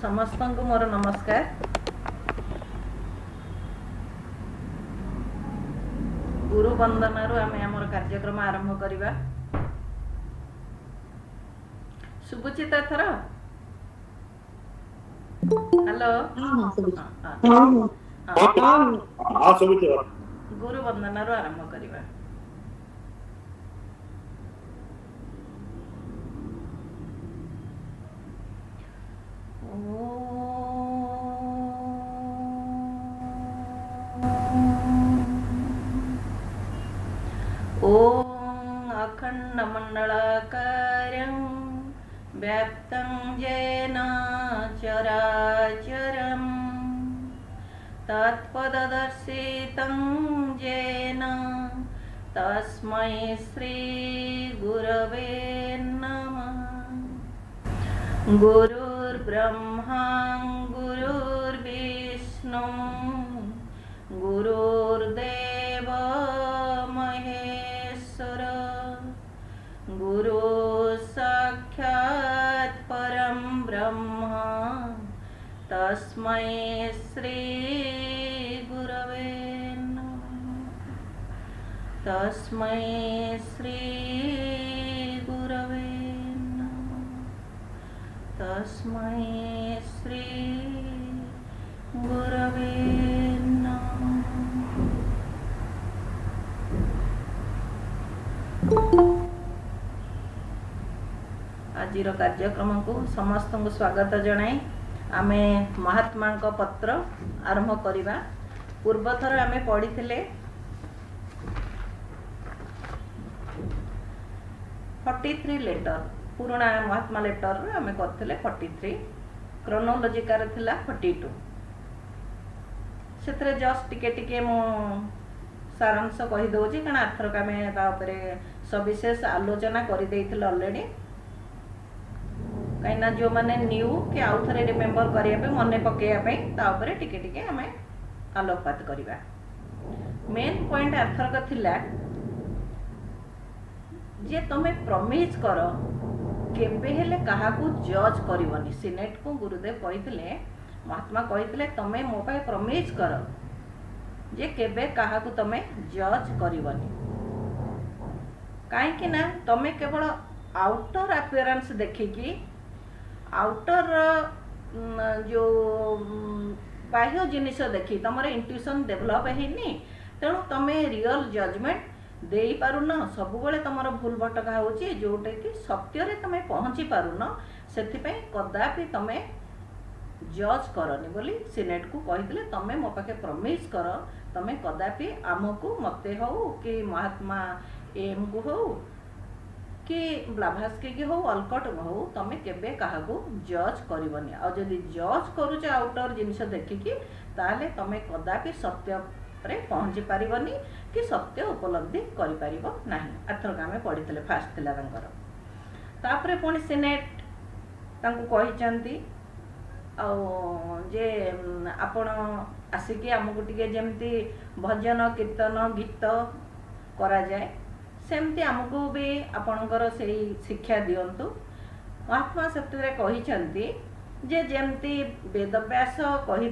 समस्त को मोर नमस्कार। गुरु वंदन आम आमर कार्यक्रम आरंभ करवा। शुभुचित एथर हेलो गुरु वंदन आरंभ करवा। ओम अखंडमंडलाकारं व्याप्तं येन चराचरं तत्पददर्शितं येन तस्मै श्रीगुरवे नमः। गुरुर्ब्रह्मा गुरुर्विष्णु गुरुर्देव महेश्वर गुरु साक्षात् परं ब्रह्म तस्मै श्री गुरवे नमः। तस्मै श्री गुरवे नमः। तस्मै श्री गुरवे नमः। आजिर कार्यक्रम को समस्त को स्वागत जनाई। आमे महात्मा को पत्र आरंभ करिबा। पूर्व थर आमे पढ़ी 43 लेटर पुराना महात्मा लेटर आमे करथिले 43 क्रोनोलॉजिकार थिला 42 सेतरे जस्ट टिके मो सारांश कहि दउची कारण आथर का में ता ऊपर सविशेष आलोचना करि देइथिल ऑलरेडी। कहीं जो मैंने न्यू कि आउ थे रिमेम्बर करने मन पकड़ापी टिके आम आलोकपात करवा। मेन पॉइंट आर्थरक थिला जे तुम्हें प्रमिज कर केबे हेले काहाकू जज करबनी। सिनेट को गुरुदेव कही महात्मा कही तुम्हें मो पाए प्रमिज कर जे केबे काहाकू तुम्हें जज करबनी। कहीं ना तुम्हें केवल आउटर अपीयरेंस देखिकी आउटर जो बाह्य जिनिस देखी तुम इंट्यूशन डेभलप हैनी तेणु तुम रियल जजमेंट दे पारुन। सब बेले तुम भूल भटका होची जोटा कि सत्य तुम पहुँची पारुन से कदापि तुम जज करनी बोली सिनेट को कही तुम मो पाखे प्रमिज कर तुम कदापि आमको मते हो कि महात्मा एम को हो कि ब्लाभास्की की हो अलकट हो तुम केबे काहाकू जज करबनी। आ जदि जज करूच आउटर जिनिस देखिकी ताले तुम कदापि सत्य रे पहुँची पारिबनी कि सत्य उपलब्धि करि पारिबो नाही। आथरक आमे पढ़ितले फास्ट थिला तांकर तापरे पुणी सिनेट तांको कहिचंती आ जे आपण आसिकी आमको टिके जेमती भजन कीर्तन गीत करा जाए सेमती आमको भी आपणकर से शिक्षा दिंतु। महात्मा से कही जे जेमती वेदव्यास कही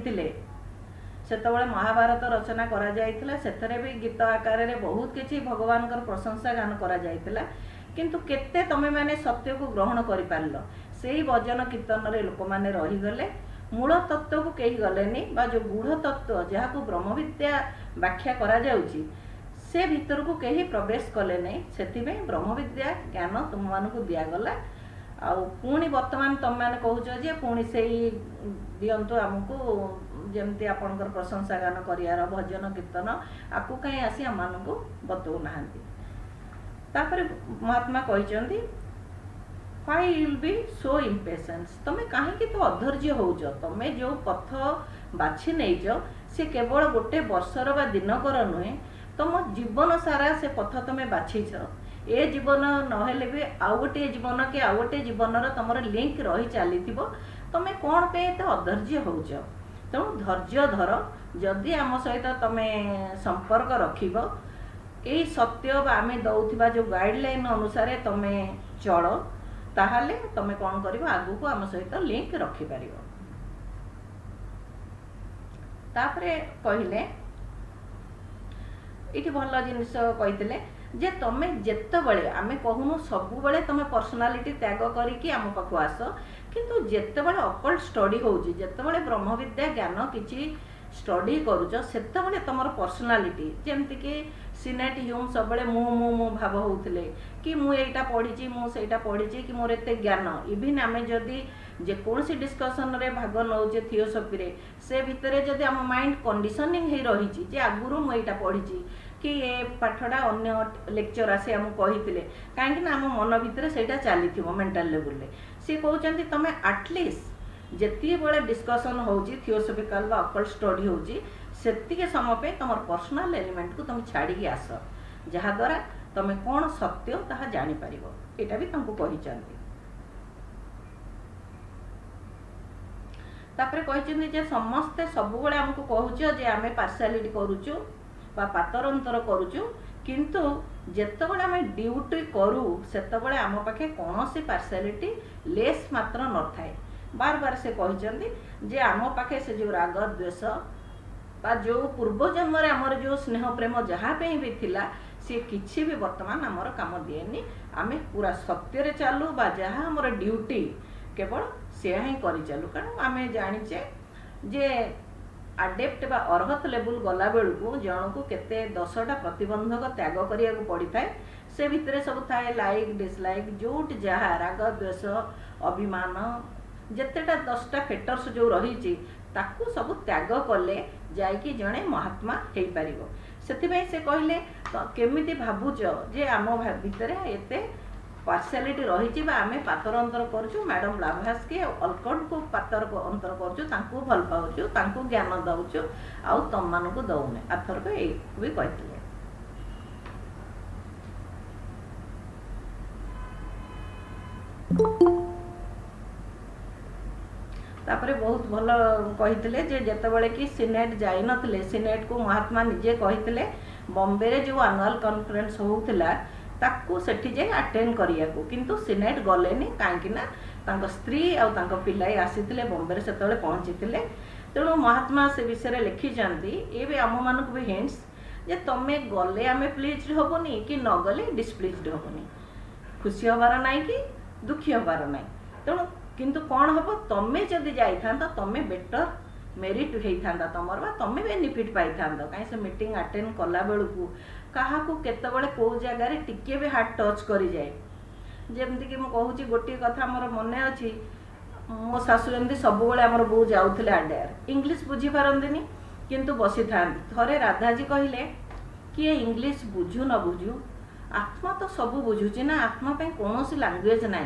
सेतबेले महाभारत रचना करा जायतिला सेथरे भी गीत आकार रे बहुत किछि भगवान प्रशंसा गान करा जायतिला किंतु केते तमे माने सत्य को ग्रहण करि पारलो। सेही भजन कीर्तन रे लोक माने रही गले मूल तत्व को केही गलेनी बा जो गूढ़ तत्व जहा को ब्रह्म विद्या व्याख्या करा जाउची से भीतर को कहीं प्रवेश कले नहीं। से ब्रह्म विद्या ज्ञान तुम मान को दिगला पुणी बर्तमान तुम मैंने कहूच जे पुणी से दिंतु आमको जमती आपणकर प्रशंसा गान कर भजन कीर्तन आपको कहीं आसी आम को बतौ ना। महात्मा कहते why you will be so impatience तुम्हें कहीं तो अधैर्य होच तुम्हें जो पथ बाछि नहींच से केवल गोटे वर्षर बा दिनकर नुहे तुम जीवन सारा से पथ तुम्हें बाछीच ए जीवन नहेले भी आउ गोटे जीवन कि आउ गोटे जीवन तुम लिंक रही चली तुम कौन पे तो अधैर्य होच तेणु धैर्य धर जदि आम सहित तुम संपर्क रखिब यही सत्य आम दौथिबा जो गाइडलाइन अनुसार तुम चल ताहले तुम कौन कर आगु को आम सहित लिंक रखिपार। तापरे कहले ये भल जिनिस कही जे तुम जितेबले आम कहूनु सब बेले तुम पर्सनालीटी त्याग करी आम पाखु आस किंतु जितेबले अकल्ट स्टडी होउची जितेबले ब्रह्म विद्या ज्ञान किसी स्टडी करुच सेतेबले तुमर पर्सनालीटी जेमती कि सिनेट ह्यूम सब मु भाव होउथिले कि मु एटा पढ़ी मुझा पढ़ी कि मोर एते ज्ञान इवन आम जदि जेकोसी डिस्कसन रे भाग नौचे थियोसॉफी रे से भितरे जदि आम माइंड कंडीशनिंग हे रही जे आगुरु मु एटा पढ़ी कि ये पाठटा अन्य लेक्चर आसे आम कही कहीं आम मन भितर से चली मेंटल लेवल रे सी कहते तुम आटलिस्ट जिते बड़े डिस्कसन होची थियोसॉफिकल बा अकल्ट स्टडी होची सेतिके समय पे तुम पर्सनल एलिमेंट को तुम छाड़ी आस जहाद्वारा तुम कौन सत्य ताहा जानी पारिबो एटा भी तुमको कहिचंती। तापरे कहिचंती जे समस्ते सब बेले हमको कहूछ जे आमे पार्शियलिटी करूचु बा पातर अंतर करूचु किंतु जेतेबेले आमे ड्यूटी करू सेतेबेले आम पाखे कौनसी पार्शियलिटी लेस मात्र न थाए बार बार से कहिचंती जे आम पाखे से जो राग द्वेष बा जो पूर्व जन्म रे हमर जो स्नेह प्रेम जहाँ पे भी थिला सी किछि भी वर्तमान हमर काम दिएनी आमे पूरा सत्य रे चालू बा जहाँ हमर ड्यूटी केवल से ही करी चालू कारण आमे जानिचे जे आडेप्ट बा अर्हत लेवल गला बेलू जन को केते 10टा प्रतिबंधक त्याग करिया को पड़ी थाए से भितरे सब थाए लाइक डिसलाइक जोट जहाँ राग द्वेष अभिमान जेतेटा 10टा फैक्टर्स जो रही ताकू सब त्याग कले जाइकी जड़े महात्मा हो पारिबो सेथिबाई से कहले तो केमिति भाबुच जे आम भितर एते पार्शियलिटी रही आमे पातर अंतर करछु मैडम ब्लाभास्की अलकट को पातर को अंतर करछु तांको भल पाउछु तांको ज्ञान दउछु आउ तम मानको दउने आथर को ए भी कहथिले। तापरे बहुत भल कही जे जेतेबेले कि सिनेट जाई नथिले सिनेट को महात्मा निजे कही बॉम्बे रे जो एनुअल कॉन्फ्रेंस होउथिला ताकू सेठी जे अटेंड करिया को किंतु सिनेट गलेनी काहेकि ना तांको स्त्री आ तांको पिलाई आसीथिले बॉम्बे रे सेतेबेले पहुंचीथिले तेणु महात्मा से विषय लिखि जानती ए भी आम मानक भी हिंट्स जे तमे गले आमे प्लीज होबनी कि न गले डिसप्लीज्ड होबनी खुशी होबार नाही कि दुखी होबार नाही तेणु किंतु कौन हम तमें जदि जाइथा तमें बेटर मेरिट होता तुमर बा तमें बेनिफिट पाई था कहीं से मीटिंग अटेंड कला बेलू क्या केतबले कौ जगार टिके भी हार्ट टच कर जाए जमती कि मुझे गोटे कथा मोर मन अच्छी मो शाशु जमी सब आमर बो जाऊे आडेर इंग्लीश बुझी पारती किंतु बसी था थे राधाजी कहले कि इंग्लीश बुझु न बुझु आत्मा तो सब बुझुची ना आत्मा पे कौन सी लैंग्वेज ना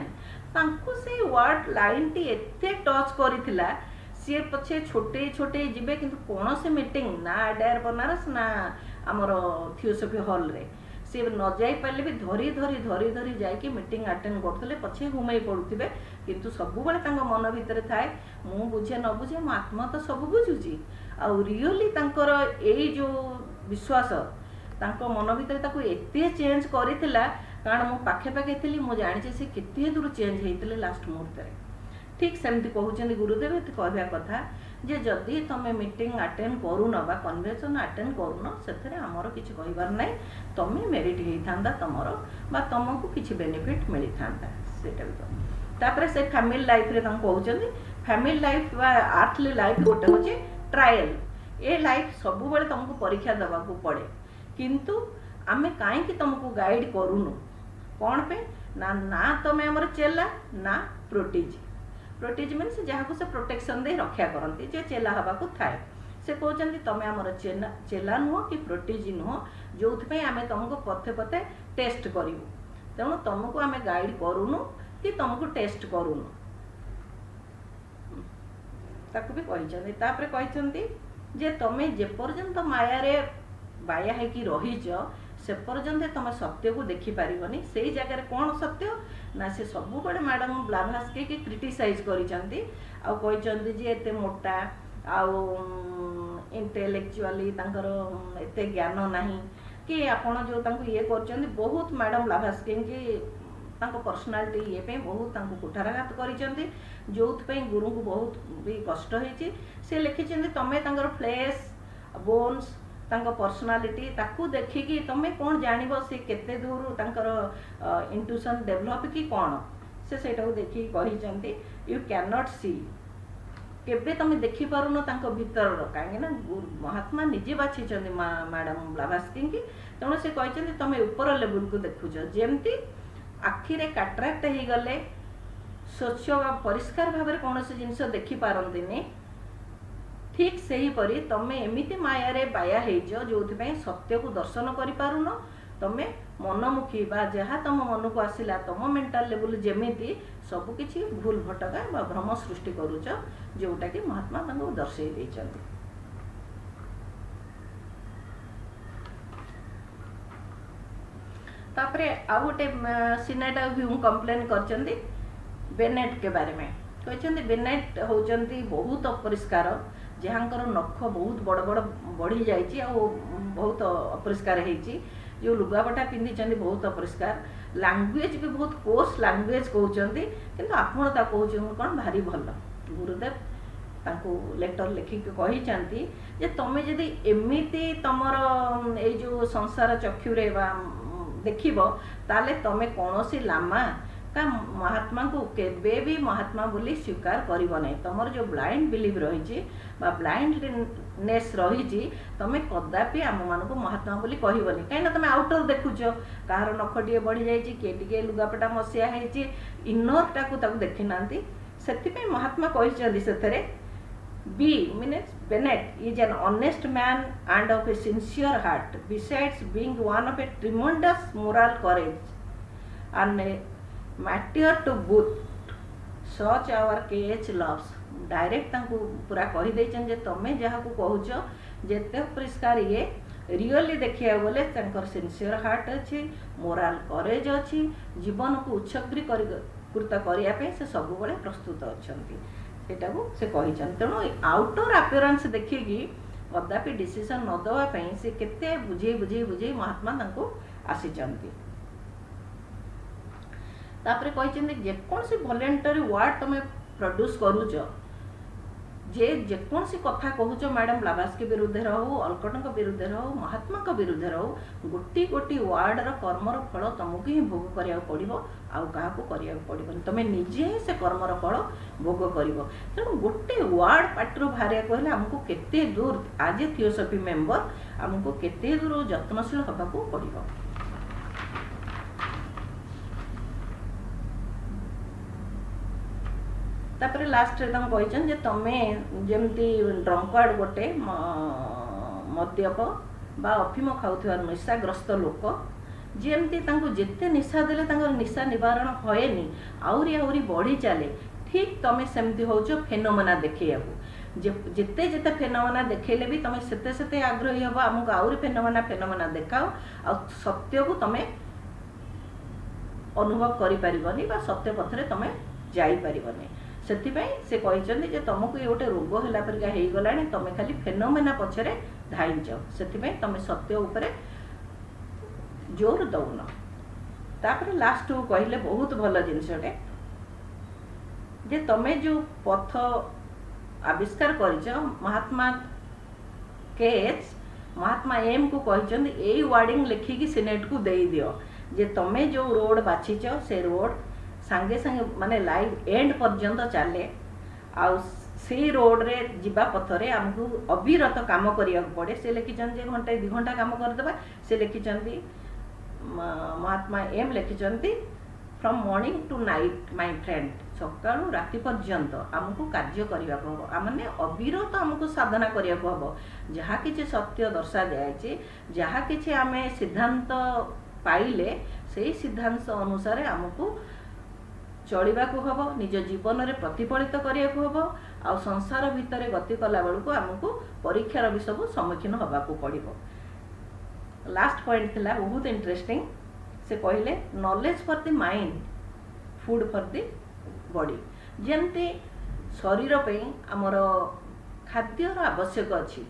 तांको से वर्ड लाइन टी एते टच करिथिला सी पछे छोटे छोटे जिबे किंतु कौन से मीटिंग ना आडायर बनारस ना हमर थियोसॉफी हॉल रे सी न जाई पाले भी धरी धरी धरी धरी जाई कि मीटिंग अटेंड करथले पछे हुमई पडुथिबे किंतु सब बेले तांको मन भितर थाए मु बुझे न बुझे मो आत्मा तो सब बुझुची आ रियली तांकर एई जो विश्वास तांको मन भितर ताको एते चेंज करिथिला कारण मो पाखे पाखे थी मुझे जानी से केते दूर चेंज होते लास्ट मुहूर्त में ठीक सेमती कहते गुरुदेव ये कहवा कथा जे जदि तुम मीटिंग अटेंड करून बा कन्वेंशन अटेंड करून से आमर किसी कहबार ना तुम मेरिट होता तुमर बा तुमको किसी बेनिफिट मिली था तापर से फैमिली लाइफ रे कहते फैमिली लाइफ बा आर्थली लाइफ गोटे हूँ ट्रायल ए लाइफ सब बेले तुमको परीक्षा देवा पड़े किंतु आमे कहीं तुमको गाइड करूनु कौन पे ना ना तुम आमर चेला ना प्रोटीज प्रोटीज मीन जहाँ को से प्रोटेक्शन दे रक्षा करती जे चेला हवा को थाए से कहते तुम आमर चेला नुह कि प्रोटीज नुह जो आम तुमको पथे पथे टेस्ट करूँ तेणु तुमको आम गाइड करूनु कि तुमको टेस्ट करूनु ताकू भी कहते जे तुम जेपर्यंत माया रे बाया है कि रहीच से पर्यंत तुम सत्य को देखी पारिबनी से जगह कौन सत्य ना से सब बड़े मैडम ब्लाभास्की की क्रिटिसाइज करिसेंती आ कहते जे एते मोटा आउ इंटेलेक्चुअली तांकर एते ज्ञान नाही कि आपण जो तांको ये करचंदी बहुत मैडम ब्लाभास्की की पर्सनालिटी ये पे बहुत कुठाराघात करिसेंती जोथि गुरु को बहुत भी कष्ट होइछि से लिखिसेंती तमे तांकर फ्लेश बोन्स तांकर पर्सनालिटी ताकू देखिकी तमे कौन जानिबो से केते दूर तांकर इंट्यूशन डेवलप कि कौन से सेटाକୁ देखि कहिसेंती यू कैन नॉट सी केबे तुम देखिपारुन तांको भीतर कहीं महात्मा निजे बाछी मैडम ब्लाभास्की की तेणु से कहते तुम ऊपर लेवल को देखुच जमती आखिरे काट्राक्ट हो गले स्वच्छ परिष्कार भाव में कौन जिनस देखिपारती ठीक से ही परी तुम एमती माया रे बाया जो सत्य को दर्शन करिपारुन तुम मनमुखी बा जहाँ तुम मन को आसला तुम मेंटल लेवल जमीती सबकि भूल भटका भ्रम सृष्टि करुच जोटा कि महात्मा दर्शई देइछन्ति। तापरे आ गोटे सिनेटा ह्यूम कंप्लेन करचन्ति बेनेट के बारे में कहते बेनेट होचन्ति बहुत अपरिष्कार जहाँकर नख बहुत बड़ बड़ बढ़ी जाइए बहुत अपरिष्कार होइछि जो लुगापटा पिंधि बहुत अपरिष्कार लैंग्वेज भी बहुत कोर्स लैंग्वेज कहते किंतु आपण कौन भारी भल गुरुदेव तांको लेटर लिखिक कही जे तुम जदि एमिति तुमर ये जो संसार चक्षुरे देखिबो ताले तुम कौन सी लामा का महात्मा को केबे भी महात्मा बोली स्वीकार करिबो नै तुमर जो ब्लाइंड बिलीव रही ब्लाइंडनेस रही तुम कदापि आम मान को महात्मा बोली कहबनी कहीं तुम आउटर देखुच कहार नखटे बढ़ी जाइए किए लुगापटा मसीहा है इनरटा को देखी ना से महात्मा कही B means Bennett is an honest man and of a sincere heart besides being one of a tremendous moral courage and matter to both such our KH loves direct पूरा कहीदे तुम जहाँ को कहूच जिते परिष्कार ये रियली देखा गले सिंसियर हार्ट अच्छी मोराल करेज अच्छी जीवन को उत्सर्गीकृत करने से सब प्रस्तुत अच्छा से कही तेणु आउटर अपीयरेंस देखिकी कदापि डिसीजन न देवाई से केते बुझे बुझे बुझे महात्मा आसीचंती तापरे कहते जेकोसी वॉलंटरी वर्ड तुम प्रोड्यूस करूच जेकोसी कथा कहूच मैडम ब्लाभास्की विरुद्ध हो अलकटन विरुद्ध हो महात्मा विरुद्ध हो गोटी गोटी वार्डर कर्मर फल तुमको ही भोग करा पड़ो आउ क्या करा पड़ोनी तुम निजे ही से कर्मर फल भोग कर तेणु गोटे वार्ड पाटर बाहर कहले आमको केते दूर आज ए थियोसफी मेंबर आमको केते दूर यत्नशील होगा पड़ो। तापर लास्ट कहते तुम्हें जमती ड्रंकार्ड गोटे मद्यप बा अफिम खाऊा निशाग्रस्त लोक जमती जिते निशा देले निशा निवारण होएनी आउरी आउरी बढ़ी चले ठीक तुम सेमती हो फेनोमेना देखा जिते जिते फेनोमेना देखले भी तुम सेते आग्रही हम आमको आउरी फेनोमेना फेनोमेना देखाओ आ सत्य को तुम अनुभव करिपारिबनी बा सत्य पथरे तुम जाइपारिबनी से कहते जे तुमको ये गोटे रोग है परिका हो गला तुम खाली फेनोमेना पछरे धाइंच से तुम सत्य उपरे जोर दौन तापर लास्ट को कहले बहुत भल जिनसटे जे तुम जो पथ आविष्कार कर महात्मा केएच महात्मा एम को कहते यही वार्डिंग लिखिकी सिनेट को दे दियो जे तुम जो रोड बाछीच से रोड सांगे सांगे माने लाइव एंड पर्यंत चले से रोड रे जीवा पथरे आमको अविरत काम करिया पड़े से लिखिं घंटे 2 घंटा काम करदेबा से लिखिं महात्मा एम लिखिं from morning to night my friend सकाळु राति पर्यंत आमको कार्य करने को हम माने अविरत आमको साधना करने को हम जहाँ किसी सत्य दर्शा जाए जहाँ किसी आम सिद्धांत पाइले से सिद्धांत अनुसार आमको चलवा हम निज जीवन में प्रतिफलित करने को हम आ संसार भितर गति कला बेलू को आमको परीक्षार भी सब सम्मुखीन होगा पड़ो। लास्ट पॉइंट थिला बहुत इंटरेस्टिंग से कहले knowledge for the mind food for the body जमती शरीर पे आमर खाद्यर आवश्यक अच्छी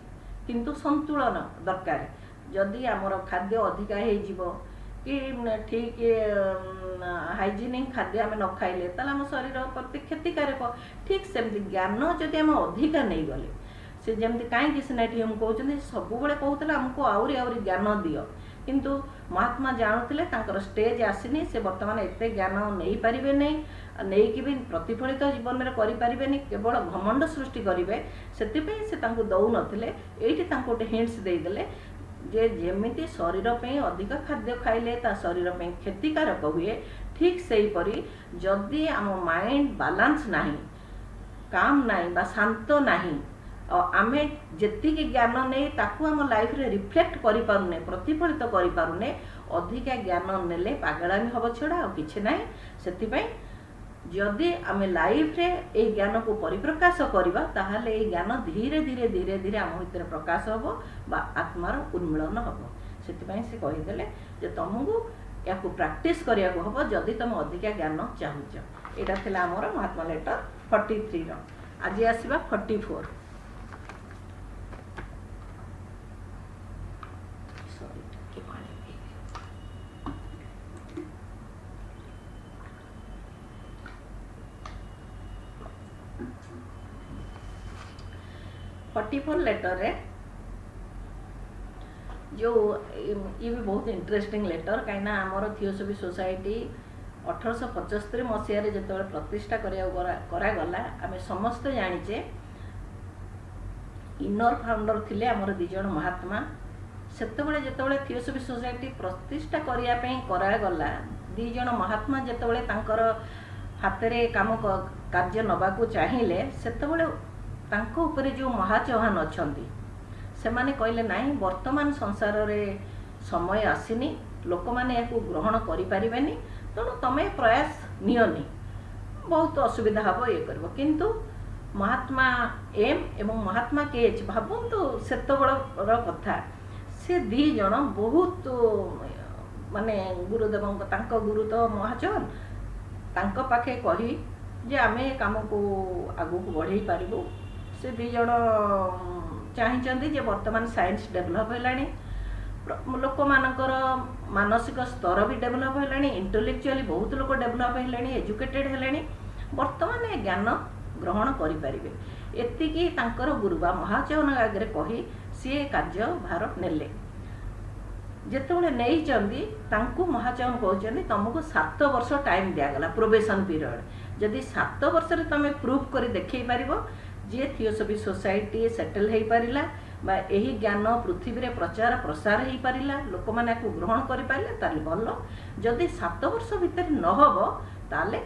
किंतु संतुलन दरकार जदि आमर खाद्य अधिका हो कि ठीक हाइजीनिक खाद्य आम न खाइले ताले आम शरीर प्रति क्षतिकारक। ठीक सेमती ज्ञान जदि आम अधिका नहीं गले से जमी कहीं सिनाटियम कहते सब कहते आमको आहरी आहरी ज्ञान दियो, किंतु महात्मा जानूले स्टेज आसनी से बर्तमान एत ज्ञान नहीं पारे नहीं, नहीं भी प्रतिफलित जीवन में करें केवल घमंड सृष्टि करेंगे से दौन ये गोटे हिंट्स देदेले जे जेमिति शरीर पे अधिक खाद्य खाइले ता शरीर पे क्षतिकारक हुए, ठीक से हीपरी जदि आम माइंड बालांस नहीं, काम नहीं बा शांत नहीं, आमे जेति ज्ञान नहीं ताकू आम लाइफ रे रिफ्लेक्ट करि पारुने, प्रतिफलित करि पारुने, अधिका ज्ञान नेले पागलामी हब छड़ा आ किछि नाही। सेति जदि आम लाइफ रे ए ज्ञान को परिप्रकाश करबा ताहाले ए ज्ञान धीरे धीरे धीरे धीरे आम भितर प्रकाश हबो बा आत्मार उन्मिलन हबो। सेति से कहिदेले जे तुमको या प्रैक्टिस करिया को हबो जदि तुम अधिका ज्ञान चाहुछ। एटा थिला हमर महात्मा लेटर 43 रो। आज आसीबा 44। 44 लेटर रे जो ये भी बहुत इंटरेस्टिंग लेटर कहीं आमर थियोसफी सोसाइटी 1875 मसीह जो प्रतिष्ठा करागला आम समस्त जानीचे इनर फाउंडर थिले आमर दिज महात्मा सेतबेले जेतबेले थियोसफी सोसाइटी प्रतिष्ठा करागला दिज महात्मा जेतबेले तांकर हाथ में काम कार्य नबाकू चाहिए सेतबेले तांको ऊपर जो महाचौहान अछंती से माने कहले नहीं वर्तमान संसार रे समय आसीनी लोक माने याकू ग्रहण करि परिबेनी तेणु तमे प्रयास नियनी बहुत असुविधा हबो ये करबो। किंतु महात्मा एम एवं महात्मा केएच भाबंतु सेत बड़ कथा से दी जण बहुत माने गुरुदेव तांको गुरु तो महाचौहान तांको पाखे कही जे आमे काम को आगू को बढ़ाई पारिबो। से दी जण चाहते जे वर्तमान साइंस डेभलप है, लोक मानकर मानसिक स्तर भी डेभलप है, इंटेलेक्चुअली बहुत लोग डेभलप है, एजुकेटेड है, वर्तमान ज्ञान ग्रहण करें एतिकी तांकर गुरुबा महाचौहान आगे कही सी कार्य भार नेले। जेतबेले नहीं चंदी तांकु महाचौहान कहते तुमको 7 वर्ष टाइम दिगला प्रोबेशन पीरियड, जदि 7 वर्ष रे तमे प्रूफ करी देखै पारिबो जे थियोसफी सोसाइटी सेटल हो पारिला बा एही ज्ञान पृथ्वी रे प्रचार प्रसार हो पारिला लोक माने को ग्रहण करि पारिले ताले भलो। जदि 7 वर्ष भीतर न हबो ताले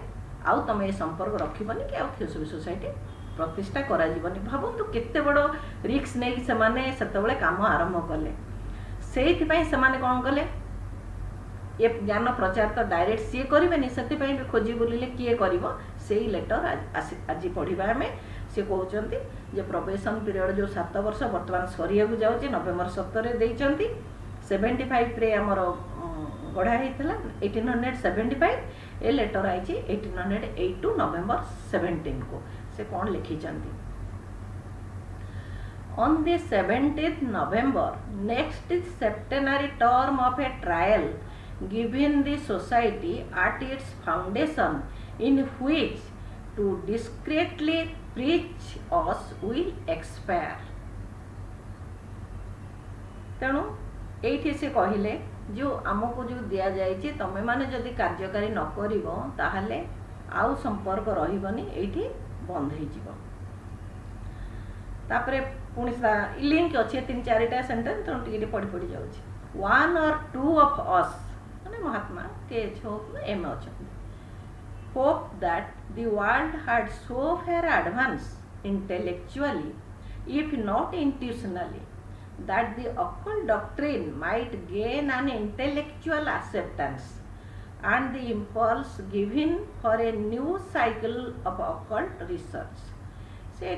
आउ तमे ए संपर्क रखिबनी कि आउ थियोसफी सोसाइटी प्रतिष्ठा करा जीवनी। भाबंतु केते बड़ो रिस्क नै से माने सेतबेले काम आरंभ कले। सेहि पई से माने कोन कले ये ज्ञान प्रचार तो डायरेक्ट सी करेनि से भी खोजी बुलिले किए करिवो। सेही लेटर आज पढ़िबा हमें सी कहते जे प्रोबेशन पीरियड जो 7 वर्ष वर्तमान सरिया को जाऊँ नवेम्बर 17 देइचंती 75 रे हमर गढ़ा होता 1875 ए लेटर आई 1882 नवेम्बर 17 को से कौन लिखी On the 17th November, next septenary term of a trial given the society at its foundation, in which to discreetly preach us will expire. तेणु ये से कहले जो आमको जो दिया जाए तमे माने जदि कार्यकारी न करिवो ताहले आउ संपर्क रहिबनी एठी बंद हो जीवो। तापरे पुणी लिंक अच्छे 3-4टा सेंटेंस तो टिके पढ़ी पढ़ी जाउछि। 1 or 2 of us माने महात्मा के छो एम अछि hope that the world had so far advanced intellectually, if not intuitionally, that the occult doctrine might gain an intellectual acceptance and the impulse given for a new cycle of occult research. से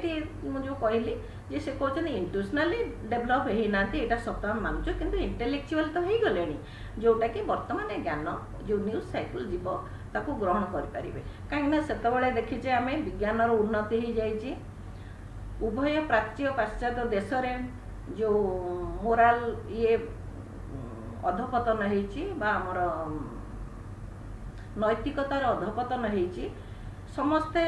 जो कहली जे से कहते इंटुशनाली develop होना सप्ताह मानुच किंतु intellectual तो हो गले जोटा कि वर्तमान ज्ञान जो न्यू साइकिल जीव ताको ग्रहण करें कहीं से देखीचे आम विज्ञान उन्नति हो जाए उभय प्राच्य पाश्चात्य देश रे जो मोराल ये अधपतन होइछि बा हमर नैतिकतार अधपतन होइछि। समस्ते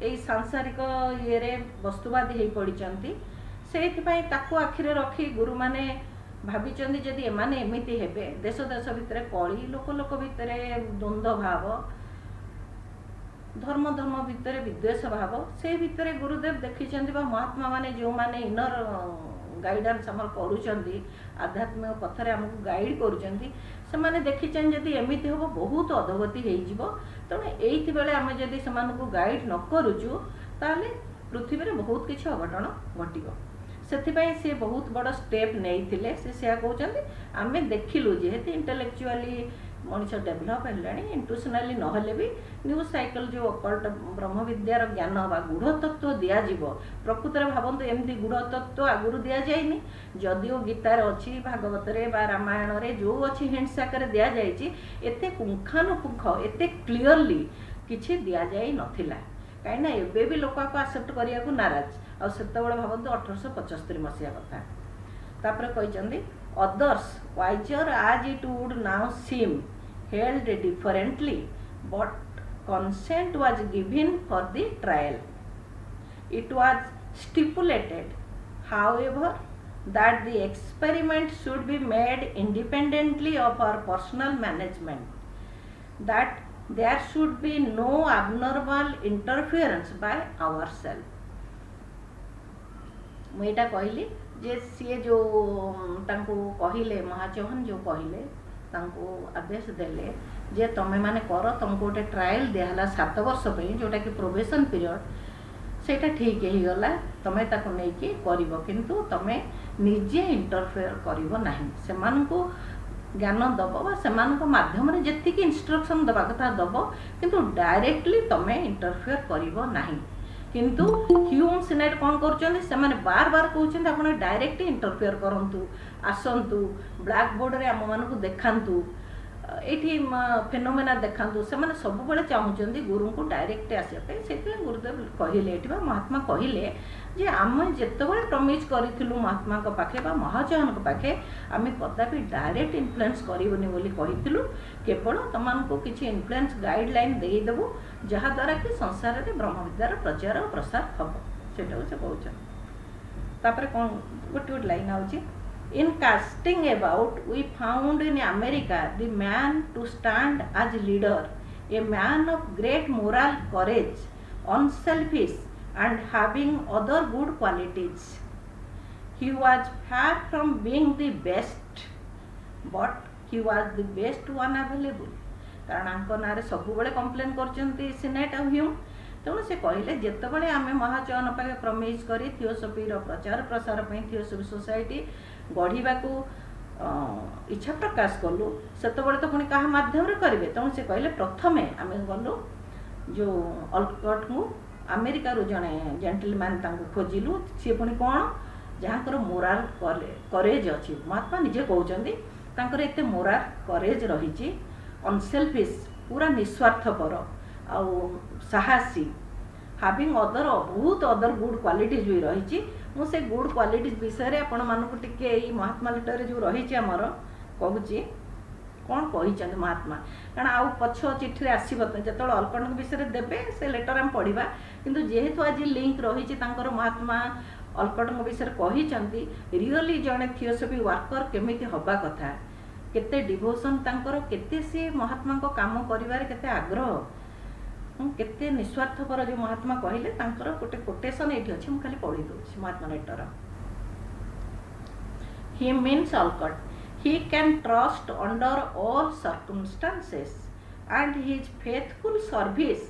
यही सांसारिक ये रे वस्तुवादी हो पड़ती से ताकू आखिरे रखी गुरु माने भाविचंदी जदि एमाने एमिति हेबे देश देश भितर कली लोक लोक भितर द्वंद्व भाव धर्म धर्म भितर विद्वेष भाव से भितर गुरुदेव देखिचंदी बा महात्मा माने जो माने इनर गाइडेंस हमर करूचंदी आध्यात्मिक पथरे हमको गाइड करूचंदी से माने देखिचन जदि एमिति होबो बहुत अधोगति हेइ जिवो। तेणु एइति बेले आमे जदि सेमानकु गाइड न करूचु ताले पृथ्वी रे बहुत किछि अघटन घटिबो। सेथिपाई से बहुत बड़ स्टेप नहीं से कहते आमे देखिलु जेहेतु इंटेलेक्चुअली मनीष डेभलप है इंट्यूशनाली नहले भी न्यूज साइकिल जो अकल्ट ब्रह्म विद्यार ज्ञान बा गूढ़ तत्व दिज्व प्रकृत में भावतु एमती गूढ़ तत्व आगुरी दि जाए जदिओ गीतार अच्छी भागवत बा रामायण रे जो अच्छी हिंट्स आकार दि जाए एते पुंखानुपुंख एते क्लीयरली किछि दि जाई नथिला कहीं एबे भी लोक आक्सेप्ट करने को नाराज आ सेत भावतु 1875 मसीहा कथा तापर कहते others wiser as it would now seem held differently but consent was given for the trial. It was stipulated however that the experiment should be made independently of our personal management, that there should be no abnormal interference by ourselves. मुझे कहली जे सी जो कहले महाचौहान जो कहले आदेश देले जे तमें माने कर तुमको गोटे ट्रायल दिहला 7 वर्ष पे जोटा कि प्रोबेशन पीरियड सेटा ठीक ही गला तमें ताको नहीं कि करिवो किंतु तमें निजे इंटरफेयर करिवो नाही सेमानको ज्ञान दबो बा सेमानको माध्यम रे जेति कि इंस्ट्रक्शन दबा कथा दबो किंतु डायरेक्टली तमें इंटरफेयर करिवो नाही किंतु ह्यूम सिनेट कौन कर बार बार कहते आप डायरेक्ट इंटरफेयर करूँ आसतु ब्लैक बोर्ड रे आम मानक देखातु ये फेनोमेना देखातु से सब चाहते गुरु को डायरेक्ट आसपे से गुरुदेव कहले महात्मा कहले जे आम जितेबाला प्रमिज करूँ महात्मा पाखे महाचौहान पाखे आम कदापि डायरेक्ट इन्फ्लुएंस करूनी बोली कहीलु केवल तुमको किसी इन्फ्लुएंस गाइडलाइन देदेबू जहाद्वारा कि संसार में ब्रह्म विद्यार प्रचार और प्रसार हम से कहते कौन गोटे गोटे लाइन आउची in casting about we found in America the man to stand as leader a man of great moral courage unselfish and having other good qualities. He was far from being the best, but he was the best one available. कारण आंक ना सब complain कर Senate आ Hume तेणु से कहले जितेबाला आम महाचौहान पाखे प्रमिज कर थियोसफी प्रचार प्रसार थियोसफी सोसाइटी गढ़ा को इच्छा प्रकाश कलु से तो पुणी क्या मध्यम करेंगे तेणु से कहले प्रथमे आम गलु जो अल्कट को अमेरिका रू जड़े जेंटलमैन खोजिलु सी पुणी कौन जहाँकर मोराल करेज अच्छी महात्मा निजे कहते एत मोराल करेज रही अनसेल्फिश पूरा निस्वार्थपर आउ साहसी हाविंग अदर बहुत अदर गुड क्वालिटीज भी रही मुझे गुड क्वालिटीज विषय आपण मानक टिके महात्मा लेटर जो रही आमर कहूँ कौन कही महात्मा कारण आउ पछ चिठी आसब जो अल्कट विषय देवे से लेटर आम पढ़ा किंतु जेहेतु आज लिंक रही महात्मा अल्कट विषय कही रियली जड़े थियोसफी वर्कर केमिति हवा कथा केते डिवोशन तांकर केते सी महात्मा को काम करिवार केते आग्रह केते निस्वार्थपर जो महात्मा कहले तांकर गोटे कोटेशन एठी अछि हम खाली पढ़ी दउछि Mahatma letter he means Alcott he can trust under all circumstances and his faithful service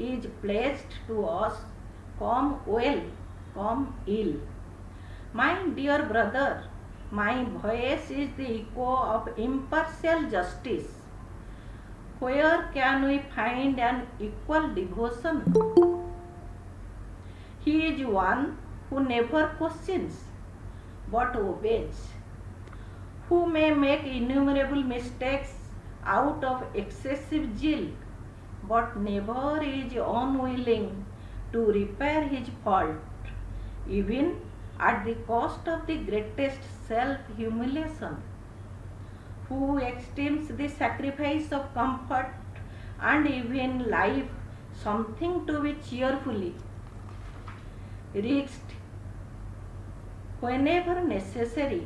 is pledged to us come well come ill. My dear brother, my voice is the echo of impartial justice. Where can we find an equal devotion? He is one who never questions but obeys, who may make innumerable mistakes out of excessive zeal, but never is unwilling to repair his fault, even at the cost of the greatest self-humiliation. who esteems the sacrifice of comfort and even life something to be cheerfully risked whenever necessary,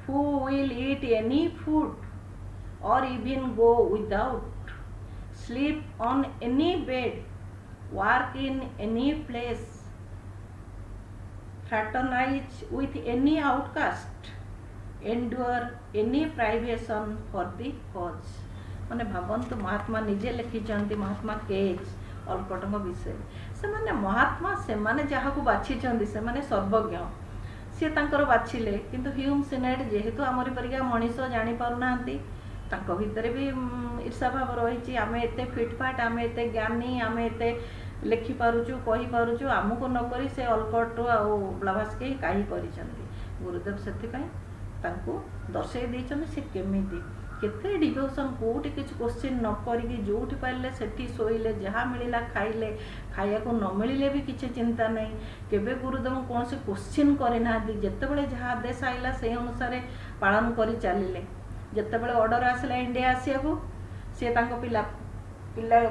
who will eat any food or even go without, sleep on any bed, work in any place, fraternize with any outcast, endure any privation for the cause। ମାନେ ଭାବନ୍ତୁ ମହାତ୍ମା ନିଜେ ଲେଖିଛନ୍ତି, ମହାତ୍ମା କେଜ୍ ଅଲ୍ପଟଙ୍କ ବିଷୟରେ। ସେମାନେ ମହାତ୍ମା, ସେମାନେ ଯାହାକୁ ବାଛିଛନ୍ତି ସେମାନେ ସର୍ବଜ୍ଞ, ସିଏ ତାଙ୍କର ବାଛିଲେ। କିନ୍ତୁ ହ୍ୟୁମ୍ ସିନେଟ୍ ଯେହେତୁ ଆମରି ପରିକା ମଣିଷ ଜାଣିପାରୁନାହାନ୍ତି, ତାଙ୍କ ଭିତରେ ବି ଈର୍ଷାଭାବ ରହିଛି। ଆମେ ଏତେ ଫିଟଫାଟ, ଆମେ ଏତେ ଜ୍ଞାନୀ, ଆମେ ଏତେ ଲେଖିପାରୁଛୁ, କହିପାରୁଛୁ, ଆମକୁ ନକରି ସେ ଅଲ୍କଟ ଆଉ ବ୍ଲାଭାସ୍କି କାହିଁ କରିଛନ୍ତି। ଗୁରୁଦେବ ସେଥିପାଇଁ ତାଙ୍କୁ ଦର୍ଶାଇ ଦେଇଛନ୍ତି ସେ କେମିତି କେତେ ଡିଭୋସନ୍, କେଉଁଠି କିଛି କୋଶ୍ଚିନ୍ ନ କରିକି ଯେଉଁଠି ପାରିଲେ ସେଠି ଶୋଇଲେ, ଯାହା ମିଳିଲା ଖାଇଲେ, ଖାଇବାକୁ ନ ମିଳିଲେ ବି କିଛି ଚିନ୍ତା ନାହିଁ। କେବେ ଗୁରୁଦେବଙ୍କୁ କୌଣସି କୋଶ୍ଚିନ୍ କରିନାହାନ୍ତି। ଯେତେବେଳେ ଯାହା ଆଦେଶ ଆସିଲା ସେଇ ଅନୁସାରେ ପାଳନ କରି ଚାଲିଲେ। ଯେତେବେଳେ ଅର୍ଡ଼ର ଆସିଲା ଇଣ୍ଡିଆ ଆସିବାକୁ, ସେ ତାଙ୍କ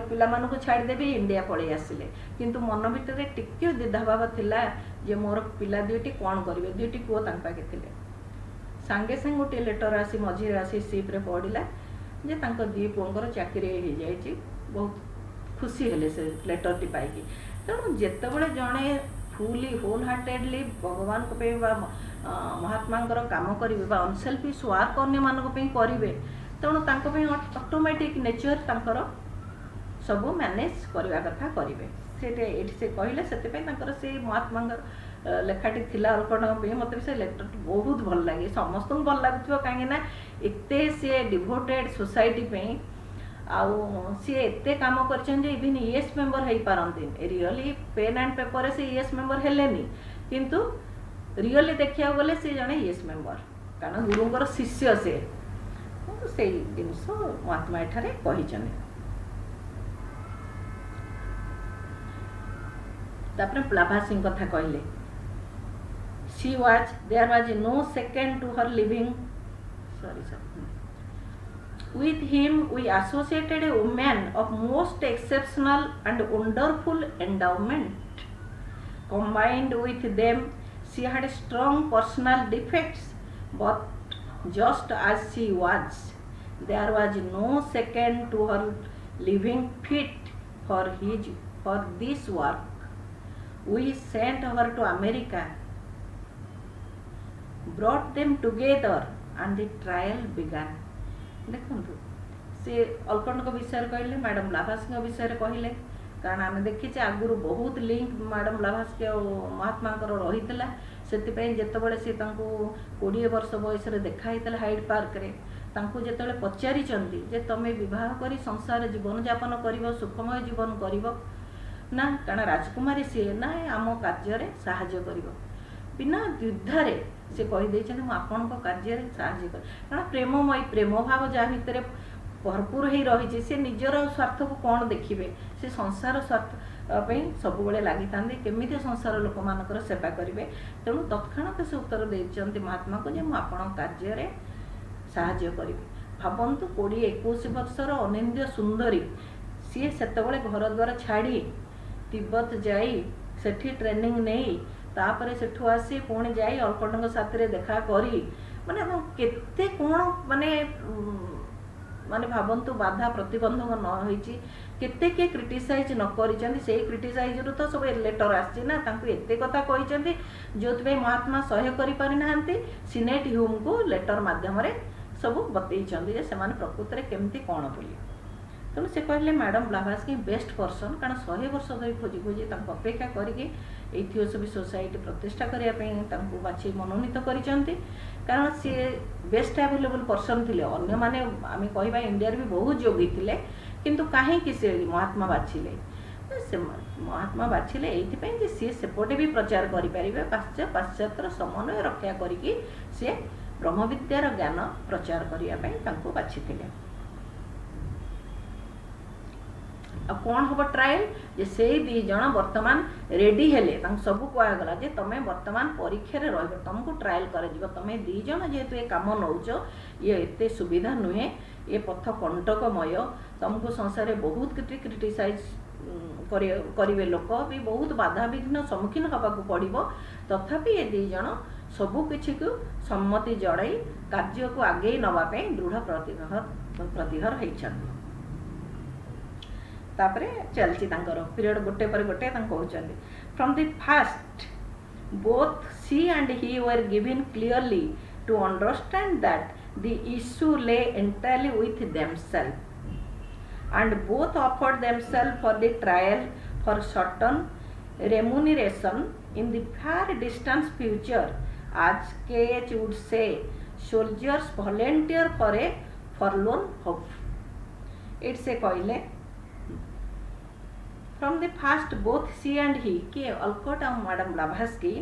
ପିଲାମାନଙ୍କୁ ଛାଡ଼ିଦେବି ଇଣ୍ଡିଆ ପଳେଇ ଆସିଲେ। କିନ୍ତୁ ମନ ଭିତରେ ଟିକେ ଦ୍ୱିଧାଭାବ ଥିଲା ଯେ ମୋର ପିଲା ଦୁଇଟି କ'ଣ କରିବେ। ଦୁଇଟି ପୁଅ ତାଙ୍କ ପାଖେ ଥିଲେ। ସାଙ୍ଗେ ସାଙ୍ଗେ ଗୋଟିଏ ଲେଟର୍ ଆସି ମଝିରେ ଆସି ସିପ୍ରେ ପଡ଼ିଲା ଯେ ତାଙ୍କ ଦୁଇ ପୁଅଙ୍କର ଚାକିରି ହେଇଯାଇଛି। ବହୁତ ଖୁସି ହେଲେ ସେ ଲେଟର୍ଟି ପାଇକି। ତେଣୁ ଯେତେବେଳେ ଜଣେ ଫୁଲି ହୋଲ୍ ହାର୍ଟେଡ଼ଲି ଭଗବାନଙ୍କ ପାଇଁ ବା ମହାତ୍ମାଙ୍କର କାମ କରିବେ ବା ଅନସେଲ୍ଫିସ୍ ୱାର୍କ ଅନ୍ୟମାନଙ୍କ ପାଇଁ କରିବେ, ତେଣୁ ତାଙ୍କ ପାଇଁ ଅଟୋମେଟିକ୍ ନେଚର୍ ତାଙ୍କର ସବୁ ମ୍ୟାନେଜ୍ କରିବା କଥା କରିବେ। ସେଇଟା ଏଇଠି ସେ କହିଲେ। ସେଥିପାଇଁ ତାଙ୍କର ସେଇ ମହାତ୍ମାଙ୍କର ଲେଖାଟି ଥିଲା ଅଲ୍କଟଙ୍କ ପାଇଁ। ମୋତେ ବି ସେ ଲେଟର୍ଟି ବହୁତ ଭଲ ଲାଗେ। ସମସ୍ତଙ୍କୁ ଭଲ ଲାଗୁଥିବ, କାହିଁକିନା ଏତେ ସିଏ ଡିଭୋଟେଡ଼୍ ସୋସାଇଟି ପାଇଁ, ଆଉ ସିଏ ଏତେ କାମ କରିଛନ୍ତି ଯେ ଇଭିନ୍ ୟୁଏସ୍ ମେମ୍ବର ହେଇପାରନ୍ତିନି। ରିଅଲି ପେନ୍ ଆଣ୍ଡ ପେପରରେ ସେ ୟୁଏସ୍ ମେମ୍ବର ହେଲେନି, କିନ୍ତୁ ରିଅଲି ଦେଖିବାକୁ ଗଲେ ସେ ଜଣେ ୟୁଏସ୍ ମେମ୍ବର, କାରଣ ଗୁରୁଙ୍କର ଶିଷ୍ୟ ସେ। ସେଇ ଜିନିଷ ମହାତ୍ମା ଏଠାରେ କହିଛନ୍ତି। ତାପରେ ବ୍ଲାଭାସ୍କିଙ୍କ କଥା କହିଲେ, there was no second to her living. With him we associated a woman of most exceptional and wonderful endowment. Combined with them, she had strong personal defects, but just as she was, there was no second to her living fit for this work. We sent her to America, brought them together, and the trial began. ଦେଖନ୍ତୁ, ସେ ଅଲ୍କଟଙ୍କ ବିଷୟରେ କହିଲେ, madam ବ୍ଲାଭାସ୍କିଙ୍କ ବିଷୟରେ କହିଲେ। କାରଣ ଆମେ ଦେଖିଛେ ଆଗରୁ ବହୁତ ଲିଙ୍କ ମ୍ୟାଡ଼ାମ୍ ବ୍ଲାଭାସ୍କି ଆଉ ମହାତ୍ମାଙ୍କର ରହିଥିଲା। ସେଥିପାଇଁ ଯେତେବେଳେ ସେ ତାଙ୍କୁ 20 ବର୍ଷ ବୟସରେ ଦେଖା ହେଇଥିଲା ହାଇଡ୍ ପାର୍କରେ, ତାଙ୍କୁ ଯେତେବେଳେ ପଚାରିଛନ୍ତି ଯେ ତମେ ବିବାହ କରି ସଂସାର ଜୀବନଯାପନ କରିବ, ସୁଖମୟ ଜୀବନ କରିବ ନା, କାରଣ ରାଜକୁମାରୀ ସିଏ, ନା ଆମ କାର୍ଯ୍ୟରେ ସାହାଯ୍ୟ କରିବ। ବିନା ଦ୍ୱିଧାରେ ସେ କହିଦେଇଛନ୍ତି ମୁଁ ଆପଣଙ୍କ କାର୍ଯ୍ୟରେ ସାହାଯ୍ୟ କରେ। କାରଣ ପ୍ରେମମୟୀ, ପ୍ରେମ ଭାବ ଯାହା ଭିତରେ ଭରପୁର ହେଇ ରହିଛି, ସେ ନିଜର ସ୍ୱାର୍ଥକୁ କ'ଣ ଦେଖିବେ। ସେ ସଂସାର ସ୍ୱାର୍ଥ ପାଇଁ ସବୁବେଳେ ଲାଗିଥାନ୍ତି, କେମିତି ସଂସାର ଲୋକମାନଙ୍କର ସେବା କରିବେ। ତେଣୁ ତତ୍କ୍ଷଣାତ୍ ସେ ଉତ୍ତର ଦେଇଛନ୍ତି ମହାତ୍ମାଙ୍କୁ ଯେ ମୁଁ ଆପଣଙ୍କ କାର୍ଯ୍ୟରେ ସାହାଯ୍ୟ କରିବି। ଭାବନ୍ତୁ 20-21 ବର୍ଷର ଅନିନ୍ଦ୍ୟ ସୁନ୍ଦରୀ, ସିଏ ସେତେବେଳେ ଘର ଦ୍ୱାର ଛାଡ଼ି ତିବ୍ବତ ଯାଇ ସେଠି ଟ୍ରେନିଂ ନେଇ ତାପରେ ସେଠୁ ଆସି ପୁଣି ଯାଇ ଅଲ୍କଟଙ୍କ ସାଥିରେ ଦେଖା କରି, ମାନେ କେତେ କ'ଣ ମାନେ ଭାବନ୍ତୁ ବାଧା ପ୍ରତିବନ୍ଧକ ନ ହେଇଛି, କେତେ କିଏ କ୍ରିଟିସାଇଜ୍ ନ କରିଛନ୍ତି। ସେଇ କ୍ରିଟିସାଇଜ୍ରୁ ତ ସବୁ ଲେଟର୍ ଆସିଛି ନା, ତାଙ୍କୁ ଏତେ କଥା କହିଛନ୍ତି ଯେଉଁଥିପାଇଁ ମହାତ୍ମା ସହ୍ୟ କରିପାରିନାହାନ୍ତି। ସିନେଟ୍ ହ୍ୟୁମ୍ଙ୍କୁ ଲେଟର୍ ମାଧ୍ୟମରେ ସବୁ ବତେଇଛନ୍ତି ଯେ ସେମାନେ ପ୍ରକୃତରେ କେମିତି କ'ଣ ବୋଲି। ତେଣୁ ସେ କହିଲେ ମ୍ୟାଡ଼ାମ୍ ବ୍ଲାଭାସ୍କି ବେଷ୍ଟ ପର୍ସନ୍, କାରଣ 100 ବର୍ଷ ଧରି ଖୋଜି ଖୋଜି ତାଙ୍କୁ ଅପେକ୍ଷା କରିକି এই ଥିଓସଫି ସୋସାଇଟି ପ୍ରତିଷ୍ଠା କରିବା ପାଇଁ ତାଙ୍କୁ ବାଛି ମନୋନୀତ କରିଛନ୍ତି। କାରଣ ସିଏ ବେଷ୍ଟ ଆଭେଲେବୁଲ୍ ପର୍ସନ୍ ଥିଲେ। ଅନ୍ୟମାନେ ଆମେ କହିବା ଇଣ୍ଡିଆରେ ବି ବହୁତ ଯୋଗୀ ଥିଲେ, କିନ୍ତୁ କାହିଁକି ସେ ମହାତ୍ମା ବାଛିଲେ? ସେ ମହାତ୍ମା ବାଛିଲେ ଏଇଥିପାଇଁ ଯେ ସିଏ ସେପଟେ ବି ପ୍ରଚାର କରିପାରିବେ। ପାଶ୍ଚାତ୍ୟର ସମନ୍ୱୟ ରକ୍ଷା କରିକି ସିଏ ବ୍ରହ୍ମବିଦ୍ୟାର ଜ୍ଞାନ ପ୍ରଚାର କରିବା ପାଇଁ ତାଙ୍କୁ ବାଛିଥିଲେ। कौन हम ट्रायल जे से दी जन वर्तमान रेडी हेले सब कहगला जे तुम वर्तमान परीक्षा रे रहिबो तुमको ट्रायल कर तुम दी जन जेहेतु ये काम नौच ये एते सुविधा नुहे ये पथ कंटकमय तुमको संसार बहुत किसी क्रिटिसाइज करेंगे लोक भी बहुत बाधा विघ्न सम्मुखीन हवा पड़ो तथापि ये दी जन सबुकिछि को सम्मति जड़ाई कार्य को आगे नवापे दृढ़ प्रतिहर होइछन्ति। तापरे चलछि तांकर पीरियड गोटे पर गोटे कहउछन्ति from the first both she and he were given clearly to understand that the issue lay entirely with themselves and both offered themselves for the trial for certain remuneration in the far distant future, as KH would say, soldiers volunteer for a forlorn hope. It's a कहले from the first both she and he कि Alcott and Madam Blavatsky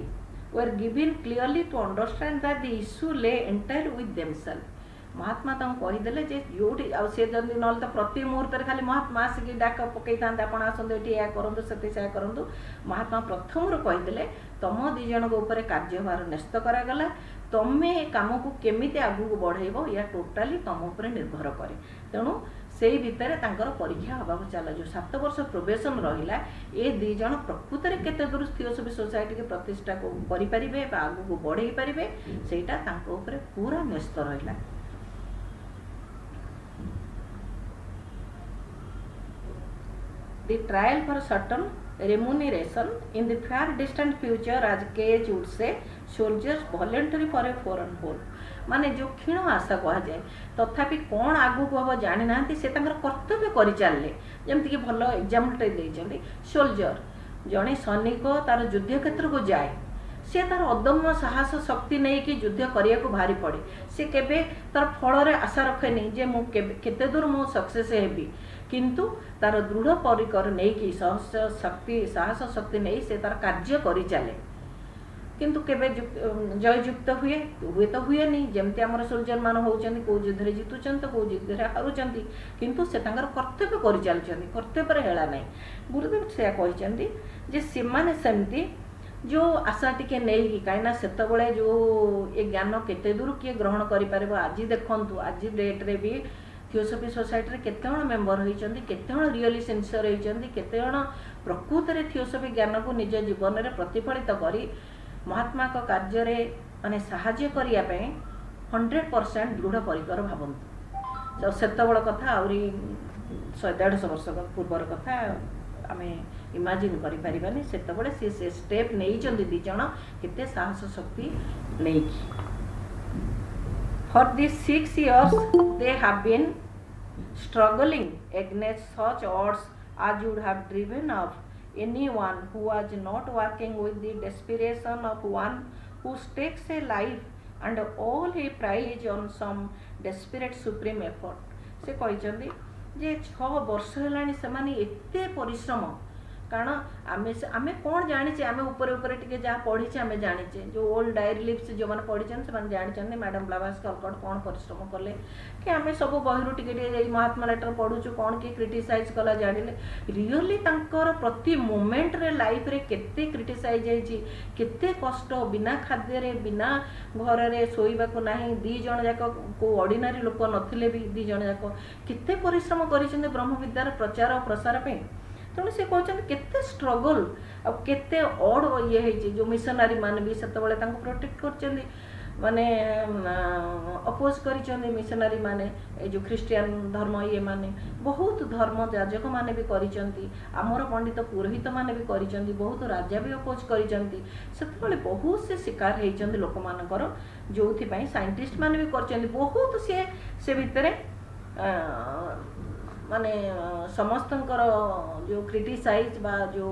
were given clearly to understand that the issue lay entirely with themselves. महात्मा कहीदेले जोटी सी जदि ना तो प्रति मुहूर्त खाली महात्मा आसिक डाक पकई था आप आसतु ये करूँ से करूँ महात्मा प्रथम कहीदेले तुम दिजन उपर कार्यभार न्यस्त करागला तुम्हें काम को केमी आगू बढ़ेब या टोटाली तुम उपर निर्भर करे तेणु से भितर परीक्षा हवा चला जो 7 वर्ष प्रोबेशन रहा ये दिज प्रकृत में केते दूर थियोसफी सोसाइटी के प्रतिष्ठा को करें आगू बढ़े पारे सेटा पूरा न्यस्त रहा। The trial for certain remuneration in the far distant future, as KH would say, soldiers voluntary for a foreign hold. माने जो क्षीण आशा कह जाए तथापि कौन आगू को हम जानी ना से कर्तव्य कर चलले जमती भल एग्जाम्पल देते सोल्जर जड़े सैनिक तार युद्ध क्षेत्र को जाए सी तार अदम्य साहस शक्ति नहीं कि युद्ध करने को भारी पड़े सी केबे तार फल आशा रखेनि जे मु केते दूर मु सक्सेस हेबी किंतु तार दृढ़ परिकर नहीं कि साहस शक्ति नहीं से तार कार्य करी चले किंतु केबे जययुक्त हुए तो हुए नहीं जमती आम सोल्जर मान होती कौ युद्ध जितुं तो कौ युद्ध हारुंच किंतु से कर्तव्य कर चलती कर्तव्य हेला ना गुरुदेव से कहते जे सेमाने सेमती जो आशा टिके नहीं कहीं से जो ये ज्ञान केते दूर किए ग्रहण कर आज देखूँ आज डेट रे भी थियोसफी सोसाइटी रे केते जण मेंबर होइचंदी केते जण रियली सिंसियर होइचंदी केते जण प्रकृत रे थियोसफी ज्ञान को निज जीवन रे प्रतिफलित करी महात्मा का कार्य रे माने सहाय्य करिया पे 100% दृढ़ परिकर भावंतु सेतबेल कथा आउरी 150 वर्ष पूर्वर कथा आमे इमेजिन करि परिबानी सेतबेले से स्टेप नेई चंदी दी जण केते साहस शक्ति नेई For these 6 years, they have been struggling against such odds as would have driven off anyone who was not working with the desperation of one who stakes a life and all he prize on some desperate supreme effort. से कहते जे 6 वर्ष है से एते परिश्रम कारण आमे कौन जाने आमे ऊपर ऊपर टिके जहाँ पढ़ी आमे जाने जो ओल्ड डायरी लिप्स जो मैंने पढ़ी से जानी मैडम ब्लाभात्स्की अलकट कौन परिश्रम कले कि आमे सब बहिरू टिके महात्मा लेटर पढ़ुचु कौन किए क्रिटिसाइज कला जानिले रियली तांकर प्रति मोमेंट रे लाइफ रे केते क्रिटिसाइज होइछि केते कष्ट बिना खाद्य रे बिना घर रे सोइबा को नाही दी जण जाक को ऑर्डिनरी लोक नथिले भी दी जण जाक केते परिश्रम करिसेंते ब्रह्म विद्यार प्रचार और प्रसार पे तेणु से कहते केते स्ट्रगल आते अड ये जो मिशनारी मान भी से प्रोटेक्ट कर माने अपोज कर मिशनारी माने जो ख्रिस्टियन धर्म ये माने बहुत धर्म याजक माने भी करिसेंती आमर पंडित पुरोहित माने भी करिसेंती बहुत राजा भी अपोज करिसेंती से बहुत से शिकार होइसेंती लोक मानकर जो साइंटिस्ट माने भी करिसेंती बहुत से भितर माने समस्तंकर जो क्रिटिसाइज बा जो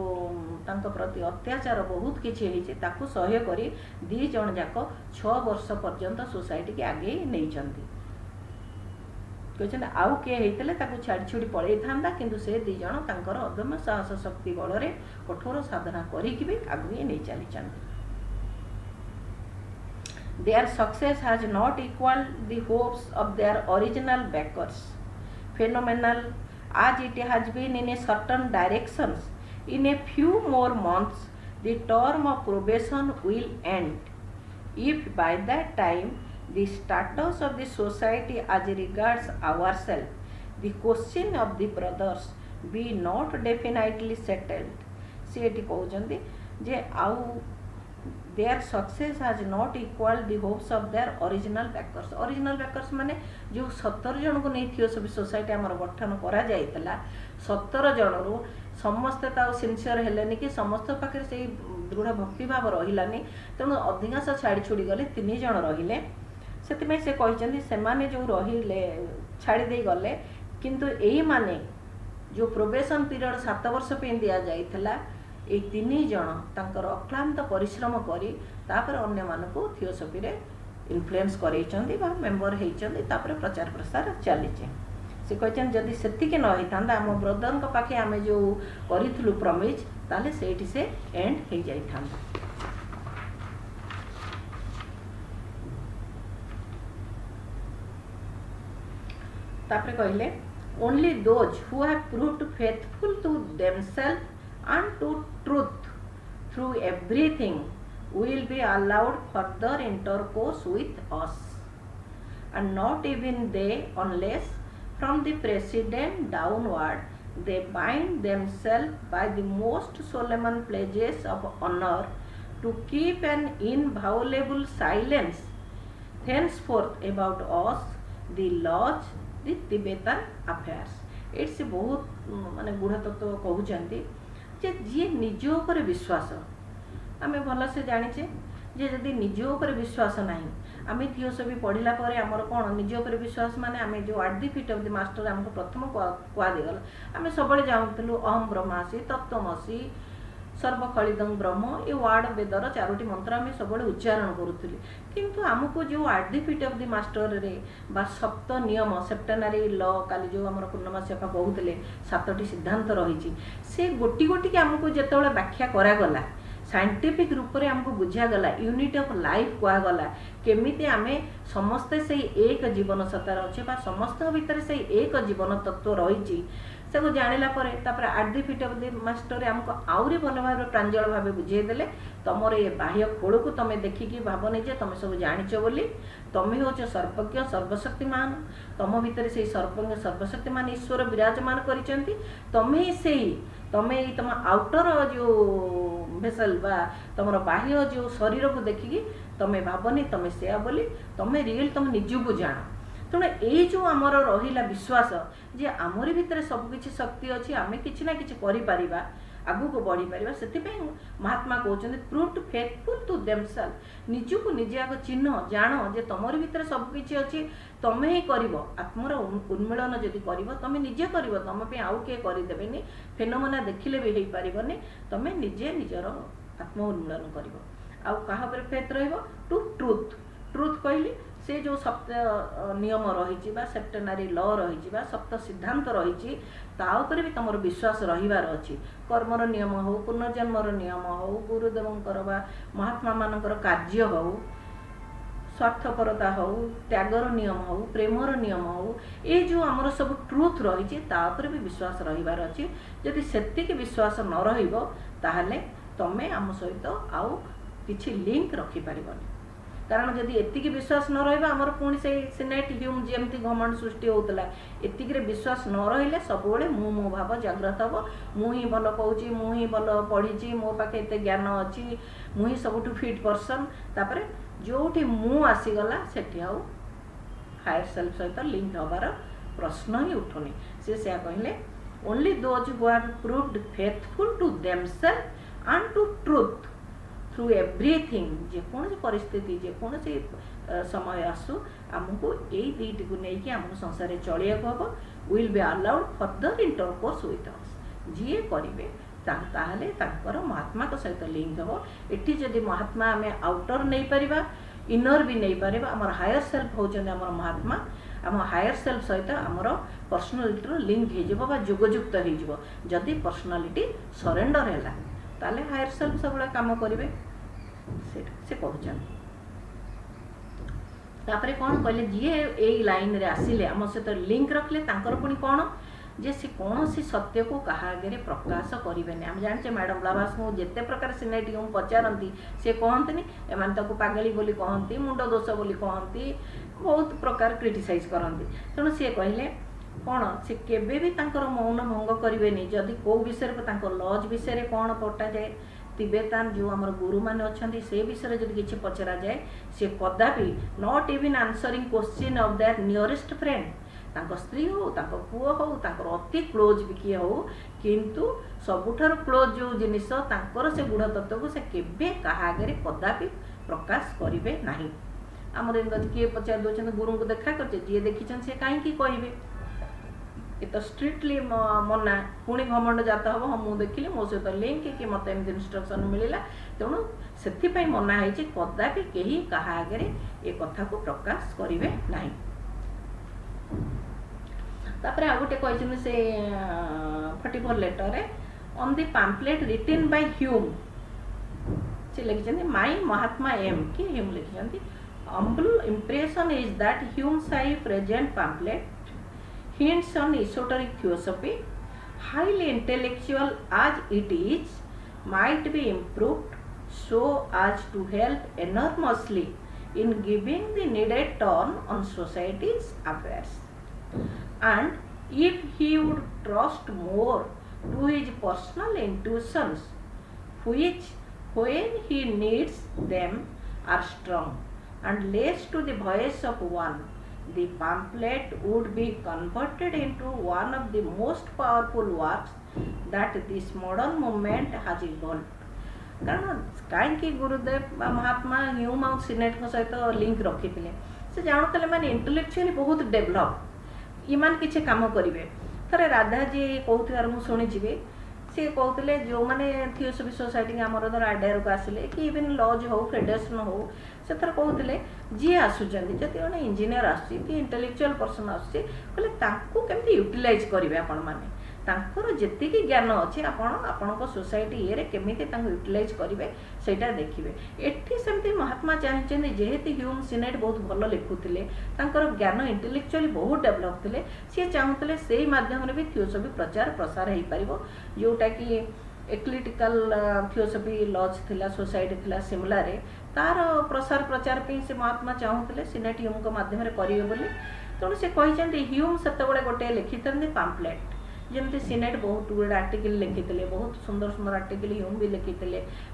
तांको प्रति अत्याचार बहुत किछि होइছে ताकू सहय करी दी जण जाक 6 वर्ष पर्यंत सोसाइटी के आगे नहीं चंती कहछन आउ के हेतले ताकू छाड़ी छुड़ी पळै थांदा किंतु से दी जण तांकर अदम्य साहस शक्ति बल रे कठोर साधना करी कि भी आगे नहीं चली चंती their success has not equaled the hopes of their original backers phenomenal as it has been in a certain directions. In a few more months, the term of probation will end. If by that time the status of the society as regards ourselves, the question of the brothers be not definitely settled. ସେ ଏଠି କହୁଛନ୍ତି ଯେ ଆଉ their success has not equaled the hopes of their original backers. original backers माने जो 17 जन को नहीं थियोसॉफी सोसाइटी आमर गठन करा जाइतला 17 जनरू समस्ते ताऊ सिनसियर हेलेनी कि समस्त पाखे से दृढ़ भक्ति भाव रहिलानी तेणु अधिकांश छाड़ी छुड़ी गले 3 जन रहिले से से कहते सेमाने जो रहिले छाड़ी दे गले किंतु एही माने जो प्रोबेशन पीरियड 7 वर्ष पे दिया जाइतला ए 3 जन तांकर अक्लांत परिश्रम करी तापर अन्य मानको थियोसॉफी रे इन्फ्लुएंस करैचंदी बा मेंबर हेचंदी तापर प्रचार प्रसार चलीचे से कहते जदि सेतिके न होइतांदा हम ब्रदर को पाखे आमे जो करिथलु प्रॉमिस ताले सेठी से एंड हे जाइथांदा तापर कहले only those who have proved faithful to themselves and to truth through everything will be allowed further intercourse with us, and not even they unless from the president downward they bind themselves by the most solemn pledges of honor to keep an inviolable silence henceforth about us, the laws, the Tibetan affairs. It's बहुत माने गुढ़ तत्व कहते जे जी निज उपर विश्वास आमे भल से जानिचे जे जदि निज उपर विश्वास नाही आमे थियोसॉफी पढ़िला परे हमर कोन निज उपर विश्वास माने आमे जो at the feet of the master हमको प्रथम कुआ देगल आमे सबले जाउतलु अहम ब्रह्मासि तत्त्वमसि सर्वखलिदं ब्रह्म ये वार्ड वेदर 4टी मंत्र आम सब उच्चारण करूली किंतु आमको जो at the feet of the master रे बा सप्त नियम सेप्टेनारी ल काली जो आम पूर्णमासी कहते 7टी सिद्धांत रही से गोटी गोटी के आमको जिते व्याख्या करागला साइंटिफिक रूप से आमको बुझागला यूनिट ऑफ लाइफ कहगला केमिति आमे समस्ते से एक जीवन सत्तार अच्छे बा समस्त भितर से एक जीवन तत्व रही से जानिला परे तापर at the feet of the master आमको आउरी भल भाव प्रांजल भाव बुझेदेले तुमर ये बाह्य खोल को तुम देखिकी भावनी जे तुम सब जानिच बोली तुम हो सर्वज्ञ सर्वशक्तिमान तुम भितर से सर्वज्ञ सर्वशक्तिमान ईश्वर विराजमान करिसेंती तुमे से तुम तुम आउटर जो भेसल बा तुम बाह्य जो शरीर को देखिकी तुम भावनी तुम से बोली तुम रियल तुम निजको जान तेणु ये जो आमर रहा विश्वास जे आमर भितर सबकि शक्ति अच्छी आम कि ना कि आगू को बढ़ी पार से महात्मा कहते प्रूव फेथफुल टू देमसेल्फ निजको निजे आग चिन्ह जान जे तुमर भितर सबकि अच्छी तुम ही कर आत्मर उन्मीलन जदि कर तुम निजे कर तुम पे आउ किए करदेनि फेनोमेना देखिले भी हो पारनि तुम निजे निजर आत्म उन्मीलन कर आउ कहा फेथ टू ट्रुथ ट्रुथ कहली से जो सप्त नियम रही सेप्टेनारी ल रही सप्त सिद्धांत रही ताऊपर भी तुम विश्वास रहीबार अच्छी कर्मर नियम हो पुनर्जन्मर नियम हो गुरुदेवंकर बा महात्मा मानकर कार्य हो स्वार्थपरता हो त्यागर नियम हो प्रेमर नियम हो ये जो आमर सब ट्रुथ रही ताऊपर भी विश्वास रहीबार अच्छी जदि सेतिक विश्वास न रहिबो ताहले तमे आम सहित आउ किछि लिंक रखि पारिबनी कारण जदि एतिकी विश्वास न रहिबा हमर पुणी से सिनेट ह्यूम जेमती घमंड सृष्टि होतला एतिकी रे विश्वास न रहिले सबोले मो भाव जागृत हबो मु ही भल कहूची मु ही भल पढ़ीची मो पाखे एते ज्ञान अछि मु ही सबटु फिट पर्सन तापरे जोठी मु आसीगला सेठी आउ हायर सेल्फ सहित लिंक हबार प्रश्न ही उठुनी से कहले only those who have proved faithful to themselves and to truth through everything जेकोसी परिस्थिति जेकोसी समय आसू आमको यही दुईटी को लेकिन आम संसार चलिया हम will be allowed further intercourse with us जी करेंगे ताहले महात्मा सहित लिंक हम एटी जदि महात्मा आम आउटर नहीं पारिबा इनर भी नहीं पारिबा आमर हायर सेल्फ होचंदी आमर महात्मा आम हायर सेल्फ सहित आमर पर्सनालिटी लिंक हो जोगजुक्त हो जदि पर्सनालिटी सरेंडर है ताले हायर सेल्फ सब काम करेंगे से कहते तापरे कौन कहले जी यही लाइन रे आसिले आम सहित लिंक रखले तांकर पुणी कौन जे से कौन सी सत्य को कहा आगे प्रकाश करें। आम जाने मैडम ब्लाभास को जिते प्रकार सिनेट ह्यूम पचारती सी कहते एम पागली बोली कहती मुंड दोष बोली कहती बहुत प्रकार क्रिटिसाइज करती। तेणु सी कहले कौन से केबे भी तांकर मौन भंग करेनि जदि कौ विषय लज विषय कौन पटा जाए तिबेतान जो आम गुरु मैंने अच्छा से विषय जब किसी पचरा जाए सी कदापि not even answering question of their nearest friend तांको स्त्री हो तांको पुओ हो तांकर अति क्लोज भी किए हो किंतु सबुठार क्लोज जो जिनिस तांकर से गुढ़ तत्व को से केबे कहा आगे कदापि प्रकाश करेंगे नहीं। आमर किए पचार दौरान गुरु को देखा करते जी देखी सी कहीं कहे ये तो स्ट्रिक्टली मना पुणी घमंड जात हम हाँ मुझे देखिली मो सहित लिंक कि मत एम इन्स्ट्रक्शन मिलला तेणु से मना है कदापि कहीं कहा आगे ये कथा को प्रकाश करेंगे नहीं। तापर आ गोटे कहते से 44 letter on the pamphlet written by Hume से लिखिं माई महात्मा एम कि ह्यूम लिखिं humble impression is that Hume's present pamphlet hints on esoteric theosophy, highly intellectual as it is, might be improved so as to help enormously in giving the needed turn on society's affairs. And if he would trust more to his personal intuitions, which when he needs them are strong, and less to the voice of one, the pamphlet would be converted into one of the most powerful works that this modern movement has evolved. कारण कहीं गुरुदेव महात्मा Hume और Senate सहित link रखी से जानते मैंने intellectually बहुत develop इमान किसी कम करेंगे। थे राधाजी कहूर मुझे शुणीजी सी कहते जो मैंने थियोसफी सोसाइटी आमर धर आइडिया को आसिले कि इवन लज हो फेडरेशन हो से कहते जी आसुँच जब जब इंजीनियर आसुच्ची कि इंटेलेक्चुअल पर्सन आसुच्ची केमती यूटिलाइज करेंगे आपण मैंने तांकर जेतिकी ज्ञान अच्छे आपण सोसाइटी ये केमी यूटिलाइज करेंगे सेटा देखिए। एठी सेमती महात्मा चाहते जेहेतु ह्यूम सिनेट बहुत भल लिखुले ज्ञान इंटेलेक्चुअली बहुत डेभलप थे सी चाहूले से माध्यम भी थियोसफी प्रचार प्रसार हो पार जोटा कि एक्लिटिकल थियोसफी लज थिला सोसाइटी थिला सिमला रे तार प्रसार प्रचार पे से महात्मा चाहूले सिनेट ह्यूम को माध्यम करेंगे बोली। तेणु से कहते ह्यूम से गोटे लिखि पाम्पलेट जमती सिनेट बहुत गुड़ा आर्टिकल लिखी बहुत सुंदर सुंदर आर्टिकल ह्यूम भी लिखी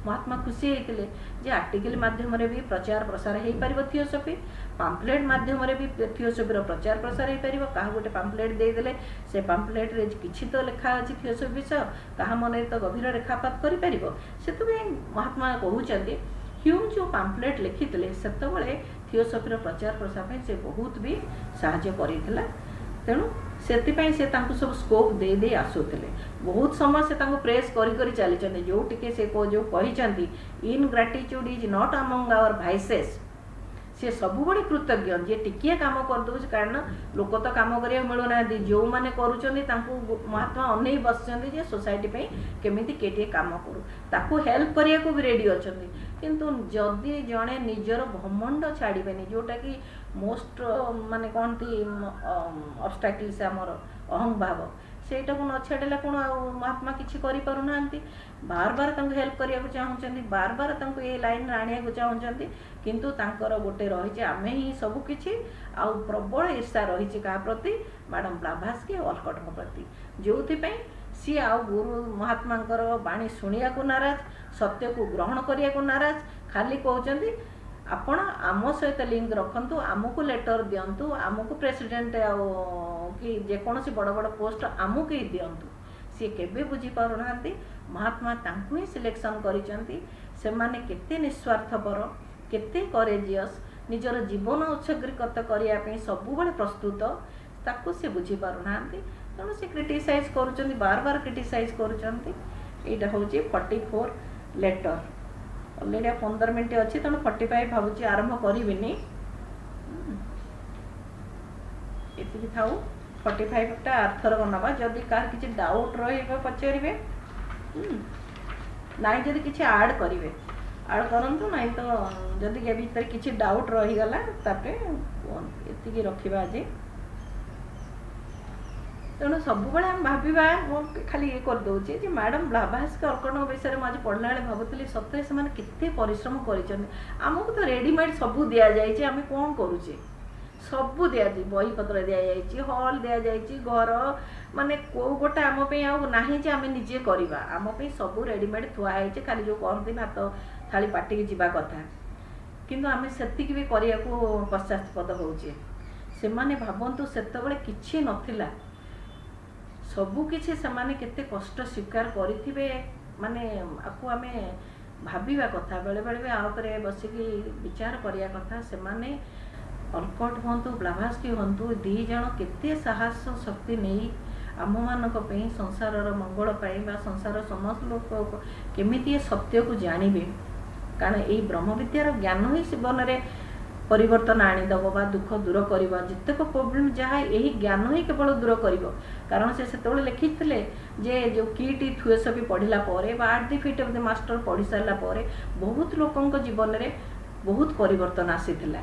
महात्मा खुशी होते जे आर्टिकल माध्यम भी प्रचार प्रसार हो पार थियोसफी पाम्पलेट माध्यम भी थियोसफी प्रचार प्रसार हो पार क्या गोटे पाम्पलेट देदेले से पाम्पलेट रे किसी तो लिखा अच्छी थियोसफी विषय क्या मन तो गभीर रेखापात कर महात्मा कहते ह्यूम जो पाम्पलेट लिखी से थियोसफी प्रचार प्रसार से बहुत भी साहाय्य करता। तेणु से सब स्कोप दे दे आसुले बहुत समय से प्रेस करी चली जो टिके से जो कहते इन ग्राटिट्यूड इज नॉट अमंग आवर भाइसेस सी सब बड़े कृतज्ञ जे टिकिए कम करदे कारण लोक तो कम करा मिलूना जो मैंने करूँ महात्मा अने बस सोसाइटी केमी किए कम करूँ ताकू हेल्प करने को भी रेडी अच्छा किंतु जदि जड़े निजर घमंड छाड़े जोटा कि मोस्ट माने कहती ऑब्स्टैकल से आमर अहं भाव सेटा को न छाड़ला कौन महात्मा किसी करें बार बार हेल्प करने को चाहते बार बार ये लाइन आने को चाहते किंतु तांकर गोटे रही आम ही सबकि आउ प्रबल ईर्षा रही क्या प्रति मैडम ब्लाभास्की वॉलकट प्रति जो सी आउ गुरु महात्मा बाणी शुणा को नाराज सत्य को ग्रहण करने को नाराज खाली कहते आपण आम सहित लिंक रखु आमको लेटर दिंतु आमको प्रेसिडेंट कि जेकोसी बड़ बड़ पोस्ट आमको ही दिंतु सी केबे बुझी पारुना महात्मा तांकु ही सिलेक्शन करिसेंती केते निस्वार्थपर केते करेजियस निजर जीवन उत्सर्गीकृत करने सब प्रस्तुत ताकू से बुझी पारुना तेणु से क्रिटिसाइज करुँच बार बार क्रिटिसाइज करुँच हूँ 44 लेटर अलरेडी 15 मिनट अच्छी तेणु 45 भावुँ आरंभ करी ये थाऊ 45 आर्थर नवा जदि कह किसी डाउट रचारे ना जदि किसी आड करेंगे आड करूँ ना तो जदि ये भीतर किसी डाउट रहीगला ये रखा आज ତେଣୁ ସବୁବେଳେ ଆମେ ଭାବିବା, ମୁଁ ଖାଲି ଇଏ କରିଦେଉଛି ଯେ ମ୍ୟାଡ଼ାମ୍ ବ୍ଲାଭାସ୍କରଙ୍କ ବିଷୟରେ ମୁଁ ଆଜି ପଢ଼ିଲା ବେଳେ ଭାବୁଥିଲି ସତରେ ସେମାନେ କେତେ ପରିଶ୍ରମ କରିଛନ୍ତି। ଆମକୁ ତ ରେଡ଼ିମେଡ଼୍ ସବୁ ଦିଆଯାଇଛି, ଆମେ କ'ଣ କରୁଛେ? ସବୁ ଦିଆଯାଇଛି, ବହିପତ୍ର ଦିଆଯାଇଛି, ହଲ୍ ଦିଆଯାଇଛି, ଘର ମାନେ କେଉଁ ଗୋଟେ ଆମ ପାଇଁ ଆଉ ନାହିଁ ଯେ ଆମେ ନିଜେ କରିବା। ଆମ ପାଇଁ ସବୁ ରେଡ଼ିମେଡ଼୍ ଥୁଆ ହେଇଛି, ଖାଲି ଯେଉଁ କହନ୍ତି ଭାତ ଥାଳି ପାଟିକି ଯିବା କଥା, କିନ୍ତୁ ଆମେ ସେତିକି ବି କରିବାକୁ ପଶ୍ଚାତପଦ ହେଉଛେ। ସେମାନେ ଭାବନ୍ତୁ ସେତେବେଳେ କିଛି ନଥିଲା, ସବୁକିଛି ସେମାନେ କେତେ କଷ୍ଟ ସ୍ୱୀକାର କରିଥିବେ, ମାନେ ଆକୁ ଆମେ ଭାବିବା କଥା, ବେଳେବେଳେ ବି ଆ ଉପରେ ବସିକି ବିଚାର କରିବା କଥା। ସେମାନେ ଅଲକଟ ହୁଅନ୍ତୁ, ବ୍ଲାଭାସ୍କି ହୁଅନ୍ତୁ, ଦୁଇ ଜଣ କେତେ ସାହସ ଶକ୍ତି ନେଇ ଆମମାନଙ୍କ ପାଇଁ, ସଂସାରର ମଙ୍ଗଳ ପାଇଁ ବା ସଂସାର ସମସ୍ତ ଲୋକ କେମିତି ଏ ସତ୍ୟକୁ ଜାଣିବେ। କାରଣ ଏଇ ବ୍ରହ୍ମବିଦ୍ୟାର ଜ୍ଞାନ ହିଁ ଜୀବନରେ ପରିବର୍ତ୍ତନ ଆଣିଦେବ ବା ଦୁଃଖ ଦୂର କରିବ। ଯେତେକ ପ୍ରୋବ୍ଲେମ୍ ଯାହା ଏହି ଜ୍ଞାନ ହିଁ କେବଳ ଦୂର କରିବ। କାରଣ ସେ ସେତେବେଳେ ଲେଖିଥିଲେ ଯେ ଯେଉଁ କିଟ୍ ଥିଓସଫି ପଢ଼ିଲା ପରେ ବା at the fit of the master ପଢ଼ି ସାରିଲା ପରେ ବହୁତ ଲୋକଙ୍କ ଜୀବନରେ ବହୁତ ପରିବର୍ତ୍ତନ ଆସିଥିଲା।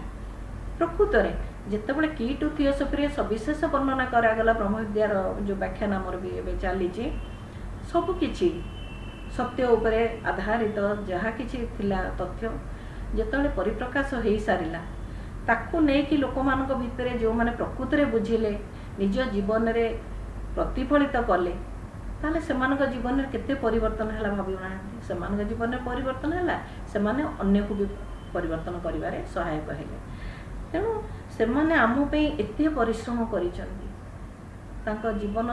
ପ୍ରକୃତରେ ଯେତେବେଳେ କିଟ୍ ଥିଓସଫିରେ ସବିଶେଷ ବର୍ଣ୍ଣନା କରାଗଲା, ବ୍ରହ୍ମବିଦ୍ୟାର ଯେଉଁ ବ୍ୟାଖ୍ୟାନ ଆମର ବି ଏବେ ଚାଲିଛି, ସବୁକିଛି ସତ୍ୟ ଉପରେ ଆଧାରିତ ଯାହା କିଛି ଥିଲା ତଥ୍ୟ ଯେତେବେଳେ ପରିପ୍ରକାଶ ହୋଇସାରିଲା, ତାକୁ ନେଇକି ଲୋକମାନଙ୍କ ଭିତରେ ଯେଉଁମାନେ ପ୍ରକୃତରେ ବୁଝିଲେ, ନିଜ ଜୀବନରେ ପ୍ରତିଫଳିତ କଲେ, ତାହେଲେ ସେମାନଙ୍କ ଜୀବନରେ କେତେ ପରିବର୍ତ୍ତନ ହେଲା ଭାବୁନାହାନ୍ତି। ସେମାନଙ୍କ ଜୀବନରେ ପରିବର୍ତ୍ତନ ହେଲା, ସେମାନେ ଅନ୍ୟକୁ ବି ପରିବର୍ତ୍ତନ କରିବାରେ ସହାୟକ ହେଲେ। ତେଣୁ ସେମାନେ ଆମ ପାଇଁ ଏତେ ପରିଶ୍ରମ କରିଛନ୍ତି, ତାଙ୍କ ଜୀବନ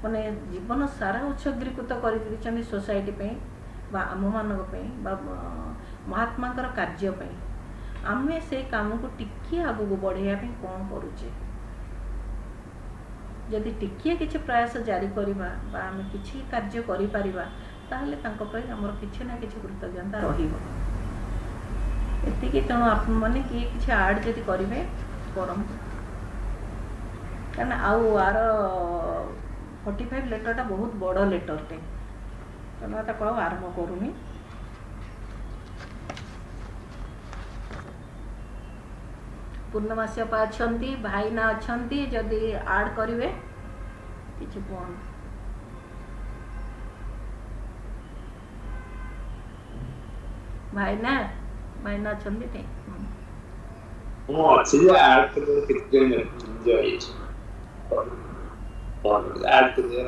ମାନେ ଜୀବନ ସାରା ଉତ୍ସର୍ଗୀକୃତ କରିଦେଇଛନ୍ତି ସୋସାଇଟି ପାଇଁ ବା ଆମମାନଙ୍କ ପାଇଁ ବା ମହାତ୍ମାଙ୍କର କାର୍ଯ୍ୟ ପାଇଁ। ଆମେ ସେଇ କାମକୁ ଟିକିଏ ଆଗକୁ ବଢ଼େଇବା ପାଇଁ କ'ଣ କରୁଛେ? ଯଦି ଟିକିଏ କିଛି ପ୍ରୟାସ ଜାରି କରିବା ବା ଆମେ କିଛି କାର୍ଯ୍ୟ କରିପାରିବା, ତାହେଲେ ତାଙ୍କ ପାଇଁ ଆମର କିଛି ନା କିଛି କୃତଜ୍ଞତା ରହିବ। ଏତିକି। ତେଣୁ ଆପଣମାନେ କିଏ କିଛି ଆଡ଼୍ ଯଦି କରିବେ କରନ୍ତୁ, କାରଣ ଆଉ ଆର 45 ଲେଟରଟା ବହୁତ ବଡ଼ ଲେଟରଟେ, ତେଣୁ ତାକୁ ଆଉ ଆରମ୍ଭ କରୁନି। ପୂର୍ଣ୍ଣମାସୀ ଅପା ଅଛନ୍ତି, ଭାଇନା ଅଛନ୍ତି, ଯଦି ଆଡ଼୍ କରିବେ କିଛି କୁହନ୍ତୁ। ଭାଇନା ଅଛନ୍ତି ଟି? ମୁଁ ଅଛି ଯେ ଆଡ୍ କରିବା କିଛି ଯାଇଛି ଆଡ୍ କରିବା।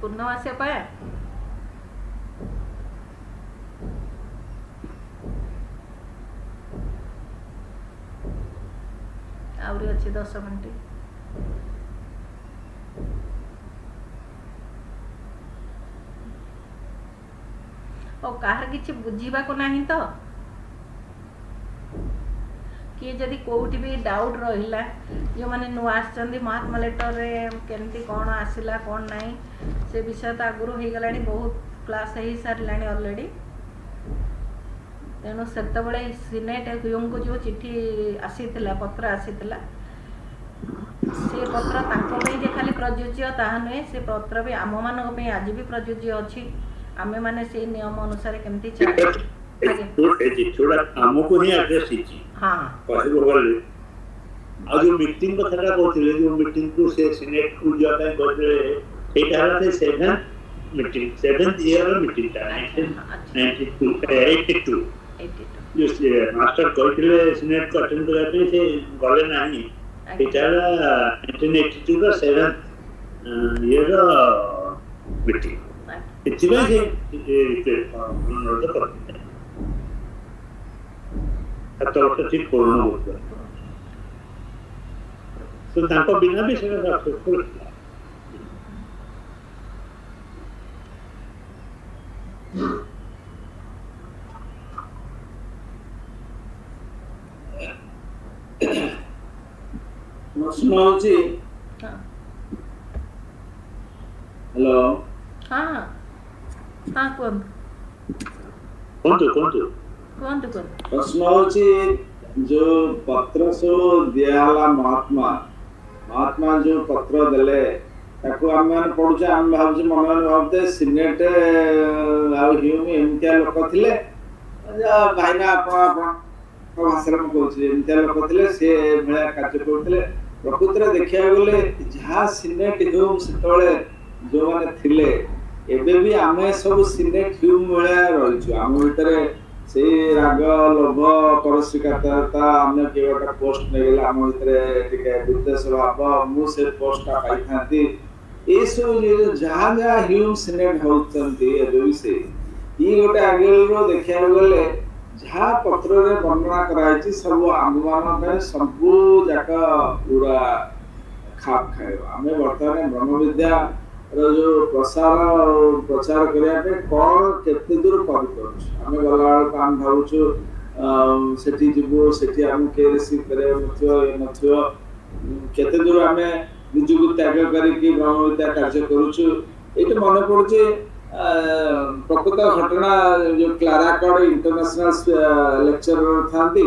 ପୂର୍ଣ୍ଣମାସୀ ଅପା ଆହୁରି ଅଛି 10 ମିନିଟ୍। ଆଉ କାହାର କିଛି ବୁଝିବାକୁ ନାହିଁ ତ? କିଏ ଯଦି କେଉଁଠି ବି ଡାଉଟ୍ ରହିଲା, ଯେଉଁମାନେ ନୂଆ ଆସିଛନ୍ତି, ମହାତ୍ମା ଲେଟରରେ କେମିତି କ'ଣ ଆସିଲା କ'ଣ ନାହିଁ, ସେ ବିଷୟ ତ ଆଗରୁ ହେଇଗଲାଣି, ବହୁତ କ୍ଲାସ୍ ହେଇସାରିଲାଣି ଅଲରେଡ଼ି। ତେଣୁ ସେତେବେଳେ ସିନେଟ୍ ହ୍ୟୁମ୍ଙ୍କୁ ଯେଉଁ ଚିଠି ଆସିଥିଲା, ପତ୍ର ଆସିଥିଲା, ସେ ପତ୍ର ତାଙ୍କ ପାଇଁ ଯେ ଖାଲି ପ୍ରଯୁଜ୍ୟ ତାହା ନୁହେଁ, ସେ ପତ୍ର ବି ଆମମାନଙ୍କ ପାଇଁ ଆଜି ବି ପ୍ରଯୁଜ୍ୟ ଅଛି। ଆମେମାନେ ସେଇ ନିୟମ ଅନୁସାରେ କେମିତି ଆମକୁ ହିଁ ଆଡ୍ରେସ୍ ହେଇଛି। କହିବାକୁ ଗଲେ ଆଉ ଯୋଉ ମିଟିଂ କଥାଟା କହୁଥିଲେ, ଯୋଉ ମିଟିଂକୁ ସେ ସିନେଟ୍କୁ ଯିବା ପାଇଁ କହିଥିଲେ, ସେଇଟା ହେଲା ସେ 7th ଇୟର ମିଟିଂଟା 1982। ମାଷ୍ଟର କହିଥିଲେ ସିନେଟ୍କୁ ଆଟେଣ୍ଡ କରିବା ପାଇଁ, ସେ ଗଲେ ନାହିଁ। ସେଇଟା ହେଲା 1982ର 7th ଇୟର ମିଟିଂ। ସେଥିପାଇଁ ସେ ଅନୁରୋଧ କରିଥିଲେ। 7 ବର୍ଷ ଠିକ୍ ପୂର୍ଣ୍ଣ ହେଉଥିଲା, ତ ତାଙ୍କ ବିନା ବି ସେଇଟା ସକ୍ସେସଫୁଲ୍ ଥିଲା। ପ୍ରଶ୍ନ ହଉଛି, ହ୍ୟାଲୋ, କୁହନ୍ତୁ। ପ୍ରଶ୍ନ ହଉଛି, ଯୋଉ ପତ୍ର ସବୁ ଦିଆହେଲା ମହାତ୍ମା ଯୋଉ ପତ୍ର ଦେଲେ, ତାକୁ ଆମେ ମାନେ ପଢୁଛେ, ଆମେ ଭାବୁଛେ ମନେ ମନେ ଭାବୁଛେ ସିନେଟ୍ ଆଉ ହ୍ୟୁମ୍ ଏମିତିଆ ଲୋକ ଥିଲେ। ଭାଇନା ଆପଣ ଭାषा में कहूँ एमती लोक थे सी भाया कार्य करते प्रकृत में देखा गले जहाँ सिनेट ह्यूम से जो मैंने थिले एबे भी आमे सब सिनेट ह्यूम भाया रही आम भितर से राग लोभ परस्विकाता अन्य किए गोटे पोस्ट नहीं आम भितर विद्वेष भाव मुझे पोस्टा पाई ये सब जहाँ जहाँ ह्यूम सिनेट होती से ये गोटे आगे देखा गले जहाँ पत्र वर्णना कराई सब आम मान सबू जाक पूरा खाप खाए आम बर्तमान ब्रह्म विद्या जो प्रचार करने कौन केते दूर आम गला आम भावुँ से जीवु से आम के रिसीव कर केते दूर आम निजक त्याग करके ब्रह्म विद्या कार्य करुचु ये मन पड़े प्रकृत घटना जो क्लाराकड इंटरनेशनल लेक्चरर थांती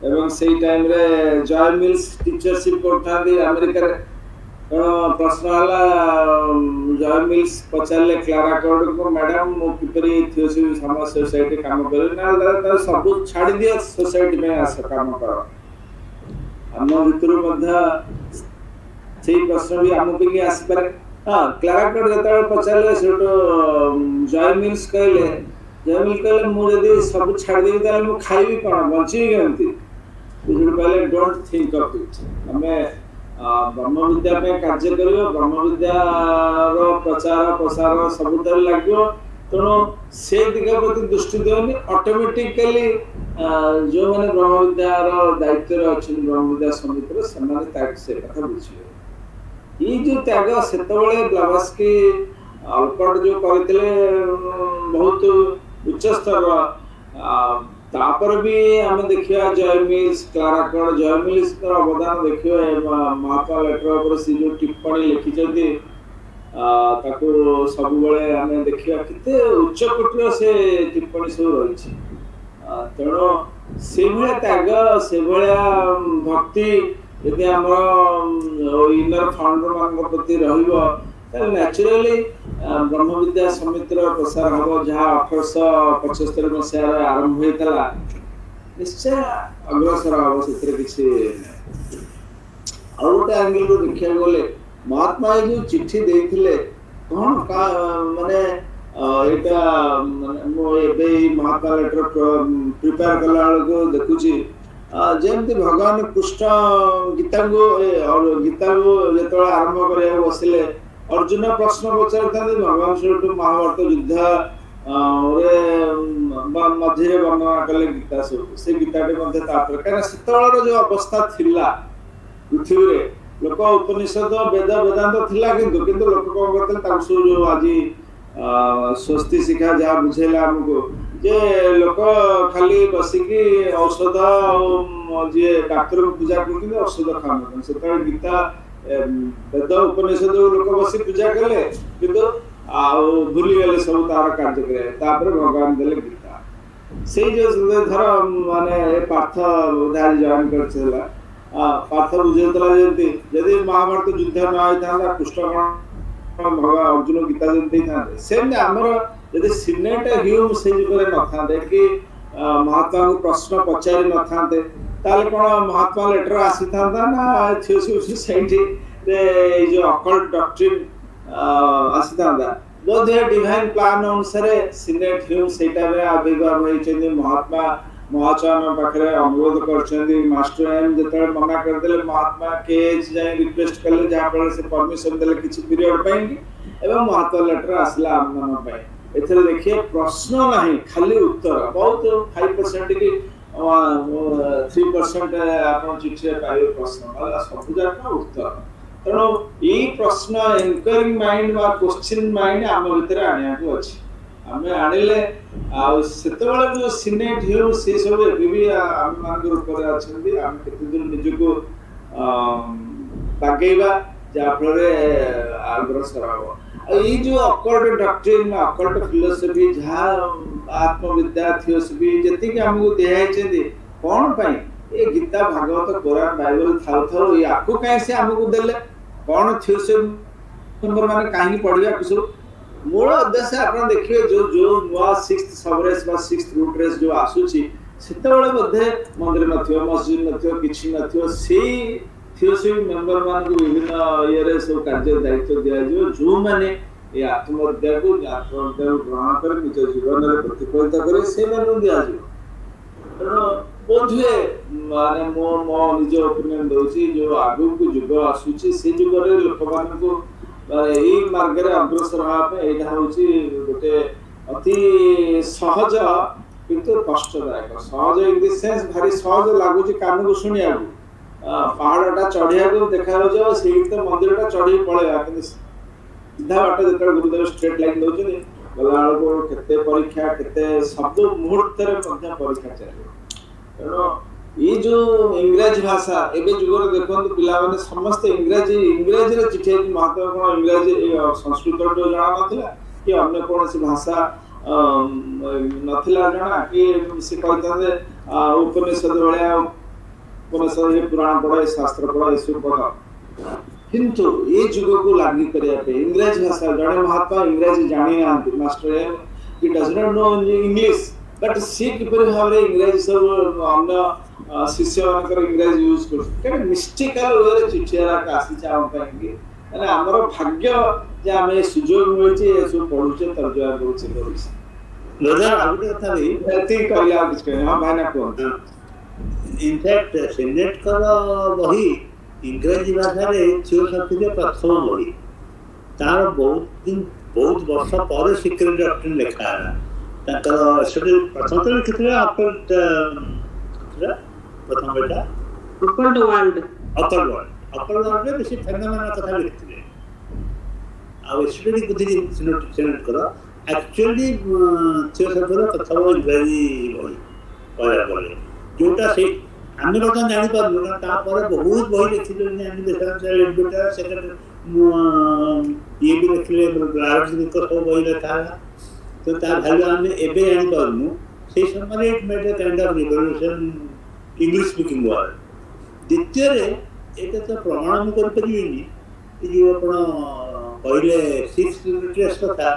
एवं सेही टाइम रे जॉय मिल्स टीचरशिप करथांती अमेरिका रे प्रश्न हला जॉय मिल्स पचारले क्लाराकड को मैडम मो किपरि थियोसॉफी समाज सोसाइटी काम करे ना सब छाड़ी दिया सोसाइटी में आस काम कर हम भितर मध्य सेही प्रश्न भी हमको भी आसी पारे हाँ क्लाराकड जो पचारे से जॉय मिल्स कहले मुझे सब छाड़देवी तो खाइबी कौन बची कमी कहले डोंट थिंक ऑफ इट आम ब्रह्म विद्या कार्य कर ब्रह्म विद्यार प्रचार प्रसार सब लगे तेणु से दिग प्रति दृष्टि दिवनी ऑटोमेटिकली जो मैंने ब्रह्म विद्यार दायित्व अच्छे ब्रह्म विद्या समिति से कथा बुझे ये जो त्याग से ब्लावस्की अल्कट जो करते बहुत उच्च स्तर तापर भी आम देखा जॉय मिल्स क्लाराकड जॉय मिल्स अवदान देखिए महात्मा लेटर से जो टिप्पणी लिखिं सब आम देखा केते उच्च कोटर से टिप्पणी सब रही तेणु से भाया त्याग से भाया भक्ति यदि आम इनर फाउंडर मान प्रति रैचुराली ब्रह्म विद्या समितिर प्रसार हम जहाँ 1875 मसीह आरंभ होता निश्चय अग्रसर हम से किसी गोटे आंगल देखा गले महात्मा जो चिट्ठी देते कौन का माने महात्मा लेटर प्रिपेयर कला बेलू देखुची जमती भगवान कृष्ण गीता को जो आरंभ कर बसिले अर्जुन प्रश्न पचारि भगवान श्री महाभारत युद्ध मझे वर्णना कले गीता सब से गीताटी कहीं जो अवस्था थिला पृथ्वी रे लोक उपनिषद वेद वेदांत थिला किंतु लोक कौन करते जो आज स्वस्ति शिक्षा जहाँ बुझेला आमको जे लोक खाली बसिकी औषध जी डाक्तर को पूजा कर औषध खाऊ से गीता वेद उपनिषद लोक बस पूजा कले किंतु भूली गले सब तार कार्य करे भगवान देले गीता से जो धर माने पार्थ जॉइन कर पार्थ बुझेला जदि महाभारत युद्ध न होता कृष्ण भगवान अर्जुन गीता जब सेमती आमर यदि सिनेट ह्यूम से न था कि महात्मा को प्रश्न पचारि न था कौन महात्मा लेटर आसी था ना जो अकल्ट डॉक्ट्रिन आसी था बोध डिवाइन प्लान अनुसार सिनेट ह्यूम से आविर्भाव होती महात्मा महाचरण पाखे अनुरोध कर मास्टर एम जो मना करदे महात्मा के जाए रिक्वेस्ट कले जहाँफल से परमिशन देले किसी पीरियड एवं महात्मा लेटर आसला आम मान एथरे देखिए प्रश्न नहीं खाली उत्तर बहुत 5% की 3% आप चिठी पाइबे प्रश्न सब जाक उत्तर तेणु यही प्रश्न एनक्वायरिंग माइंड बा क्वेश्चन माइंड आम भितर आनिया को अछि आमे आनिले सेतेबेले जो सिनेट ह्यूम से सब भी आम मान ऊपर अछंती आम केते दिन निजको लागेबा जाफल अग्रसर हो ये जो अकल्ट डॉक्ट्रिन अकल्ट फिलोसफी जहाँ आत्मविद्या थियोसफी जी आमको दिखाई कौन पाई ये गीता भागवत कुरान बाइबल थाउ थाउ ये आपको कहीं से आमको देले कौन थियोसफी माने कहीं पढ़िया कुछ मूल उद्देश्य आप देखिए जो नुआ 6th सबरेस बा 6th रूट रेस जो आसुची ସେତେବେଳେ ବୋଧେ ମନ୍ଦିର ନଥିବ, ମସଜିଦ ନଥିବ, କିଛି ନଥିବ। ସେଇ ଥିଓସୋଫି ମେମ୍ବର ମାନଙ୍କୁ ବିଭିନ୍ନ ଇଏରେ ସବୁ କାର୍ଯ୍ୟ ଦାୟିତ୍ୱ ଦିଆଯିବ, ଯୋଉମାନେ ଏ ଆତ୍ମହତ୍ୟାକୁ ଗ୍ରହଣ କରି ନିଜ ଜୀବନରେ ପ୍ରତିଫଳିତ କରି ସେମାନଙ୍କୁ ଦିଆଯିବ। ତେଣୁ ବୋଧହୁଏ ମାନେ ମୋ ନିଜ ଓପିନିଅନ ଦଉଛି, ଯୋଉ ଆଗକୁ ଯୁଗ ଆସୁଛି ସେ ଯୁଗରେ ଲୋକମାନଙ୍କୁ ଏଇ ମାର୍ଗରେ ଅଗ୍ରସର ହେବା ପାଇଁ ଏଇଟା ହଉଛି ଗୋଟେ ଅତି ସହଜ କିନ୍ତୁ କଷ୍ଟଦାୟକ। ସହଜ ଇନ୍ ଦି ସେନ୍ସ ଭାରି ସହଜ ଲାଗୁଛି କାନକୁ ଶୁଣିବାକୁ, ପାହାଡଟା ଚଢିବାକୁ ଦେଖାଯାଉଛି ଆଉ ସେଇଠି ତ ମନ୍ଦିରଟା ଚଢିକି ପଳେଇବା, କିନ୍ତୁ ସିଧା ବାଟ ଯେତେବେଳେ ଗୁରୁଦେବ ଷ୍ଟ୍ରେଟ୍ ଲାଇନ୍ ଦଉଛନ୍ତି ଗଲାବେଳକୁ କେତେ ପରୀକ୍ଷା, କେତେ ସବୁ ମୁହୂର୍ତ୍ତରେ ମଧ୍ୟ ପରୀକ୍ଷା ଚାଲିବ। ତେଣୁ ଏଇ ଯୋଉ ଇଂରାଜୀ ଭାଷା ଏବେ ଯୁଗରେ ଦେଖନ୍ତୁ ପିଲାମାନେ ସମସ୍ତେ ଇଂରାଜୀରେ ଚିଠି ମହାତ୍ମା କଣ ଇଂରାଜୀ ସଂସ୍କୃତ ଜଣା ନଥିଲା କି ଅନ୍ୟ କୌଣସି ଭାଷା ନଥିଲା ଜଣା, କି ସେ କହିଥାନ୍ତେ ଉପନିଷଦ ଭଳିଆ ଉପନିଷଦ ପୁରାଣ ପଢ, ଶାସ୍ତ୍ର ପଢ, ଏସବୁ ପଢ। କିନ୍ତୁ ଏ ଯୁଗକୁ ଲାଗୁ କରିବା ପାଇଁ ଇଂରାଜୀ ଭାଷା, ଜଣେ ମହାତ୍ମା ଇଂରାଜୀ ଜାଣି ନାହାନ୍ତି, master Hi does not no English, but ସେ କିପରି ଭାବରେ ଇଂରାଜୀ ସବୁ ଅନ୍ୟ ଶିଷ୍ୟମାନଙ୍କର ଇଂରାଜୀ ୟୁଜ୍ କରୁଛନ୍ତି, କେତେ ମିଷ୍ଟିକାଲ ୱେରେ ଚିଠି ଆସିଛି ଆମ ପାଇଁକି। ମାନେ ଆମର ଭାଗ୍ୟ ଯେ ଆମେ ସୁଯୋଗ ମିଳୁଛି ଏସବୁ ପଢୁଛେ, ତର୍ଜମା କରୁଛେ କରୁଛେ। ବ୍ରଦର ଆଉ ଗୋଟେ କଥା ବି ଏତିକି କହିଲେ ଆଉ କିଛି କହିଲେ। ହଁ ଭାଇନା କୁହନ୍ତୁ। ଇନଫ୍ୟାକ୍ଟ ସେନେଟଙ୍କର ବହି ଇଂରାଜୀ ଭାଷାରେ ଥିଓସଫିରେ ପ୍ରଥମ ବହି, ତାର ବହୁତ ବର୍ଷ ପରେ ସିକ୍ରେଟ ଡକ୍ଟ୍ରିନ୍ ଲେଖା ହେଲା। ତାଙ୍କର ସେଠି ପ୍ରଥମ ତ ଲେଖିଥିଲେ ପ୍ରଥମ ଏଇଟା ଅପର ୱାର୍ଲଡରେ ବେଶୀ ଫେନୋମେନା କଥା ଲେଖିଥିଲେ। ଆଉ ଏସୋଟେରିକ୍ ବୁଦ୍ଧି ସେନେଟଙ୍କର ଆକ୍ଚୁଆଲି ଥିଓସଫିର ପ୍ରଥମ ଇଂରାଜୀ ବହି କହିବାକୁ ଗଲେ, ଯୋଉଟା ସେ ଆମେ ବର୍ତ୍ତମାନ ଜାଣିପାରୁନୁ, କାରଣ ତାପରେ ବହୁତ ବହି ଲେଖିଲେଣି। ଆମେ ଇଏ ବି ଲେଖିଲେ, ସବୁ ବହି ଲେଖା ହେଲା, ତ ତା ଭ୍ୟାଲୁ ଆମେ ଏବେ ଜାଣିପାରୁନୁ। ସେଇ ସମୟରେ it made a kind of revolution English speaking world. ଦ୍ୱିତୀୟରେ ଏଇଟା ତ ପ୍ରମାଣ ମୁଁ କରିପାରିବିନି, ଏ ଯୋଉ ଆପଣ କହିଲେ ସିକ୍ସ ଲିଟରେସି କଥା,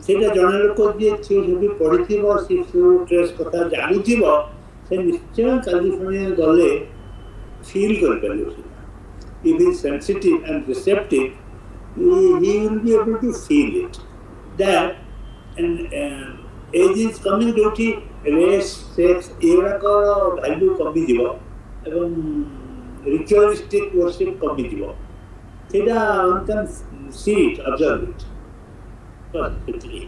ସେଇଟା ଜଣେ ଲୋକ ଯିଏ ଥିଓସଫି ପଢିଥିବ, ସିକ୍ସ ଲିଟରେସି କଥା ଜାଣିଥିବ, ସେ ନିଶ୍ଚୟ କାଲିଫର୍ଣ୍ଣିଆ ଗଲେ ଫିଲ୍ କରିପାରିବ ସେଇଟା। If he is sensitive and receptive, he will be able to feel it. That and age is coming, ଯୋଉଠି ରେସ୍, ସେକ୍ସ ଏଗୁଡ଼ାକର ଭ୍ୟାଲ୍ୟୁ କମିଯିବ ଏବଂ ରିଚୁଆଲିଷ୍ଟିକ୍ ୱର୍ସିପ୍ କମିଯିବ। ସେଇଟା one can see it, observe it. ସେତିକି।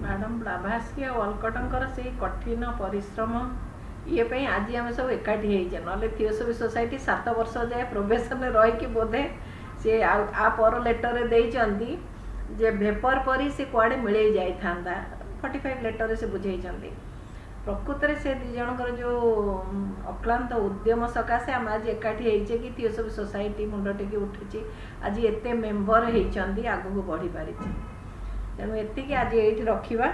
ମ୍ୟାଡ଼ାମ୍ ବ୍ଲାଭାସ୍କି ଆଉ ଅଲକଟଙ୍କର ସେଇ କଠିନ ପରିଶ୍ରମ ଇଏ ପାଇଁ ଆଜି ଆମେ ସବୁ ଏକାଠି ହେଇଛେ, ନହେଲେ ଥିଓସଫି ସୋସାଇଟି 7 ବର୍ଷ ଯାଏ ପ୍ରୋବେସନରେ ରହିକି ବୋଧେ ସେ ଆ ପର ଲେଟରରେ ଦେଇଛନ୍ତି ଯେ ଭେପର ପରି ସେ କୁଆଡ଼େ ମିଳେଇ ଯାଇଥାନ୍ତା। 45 ଲେଟରରେ ସେ ବୁଝେଇଛନ୍ତି। ପ୍ରକୃତରେ ସେ ଦୁଇ ଜଣଙ୍କର ଯେଉଁ ଅକ୍ଲାନ୍ତ ଉଦ୍ୟମ ସକାଶେ ଆମେ ଆଜି ଏକାଠି ହେଇଛେ କି ଥିଓସଫି ସୋସାଇଟି ମୁଣ୍ଡ ଟେକି ଉଠିଛି, ଆଜି ଏତେ ମେମ୍ବର ହେଇଛନ୍ତି, ଆଗକୁ ବଢ଼ିପାରିଛି। ତେଣୁ ଏତିକି ଆଜି ଏଇଠି ରଖିବା।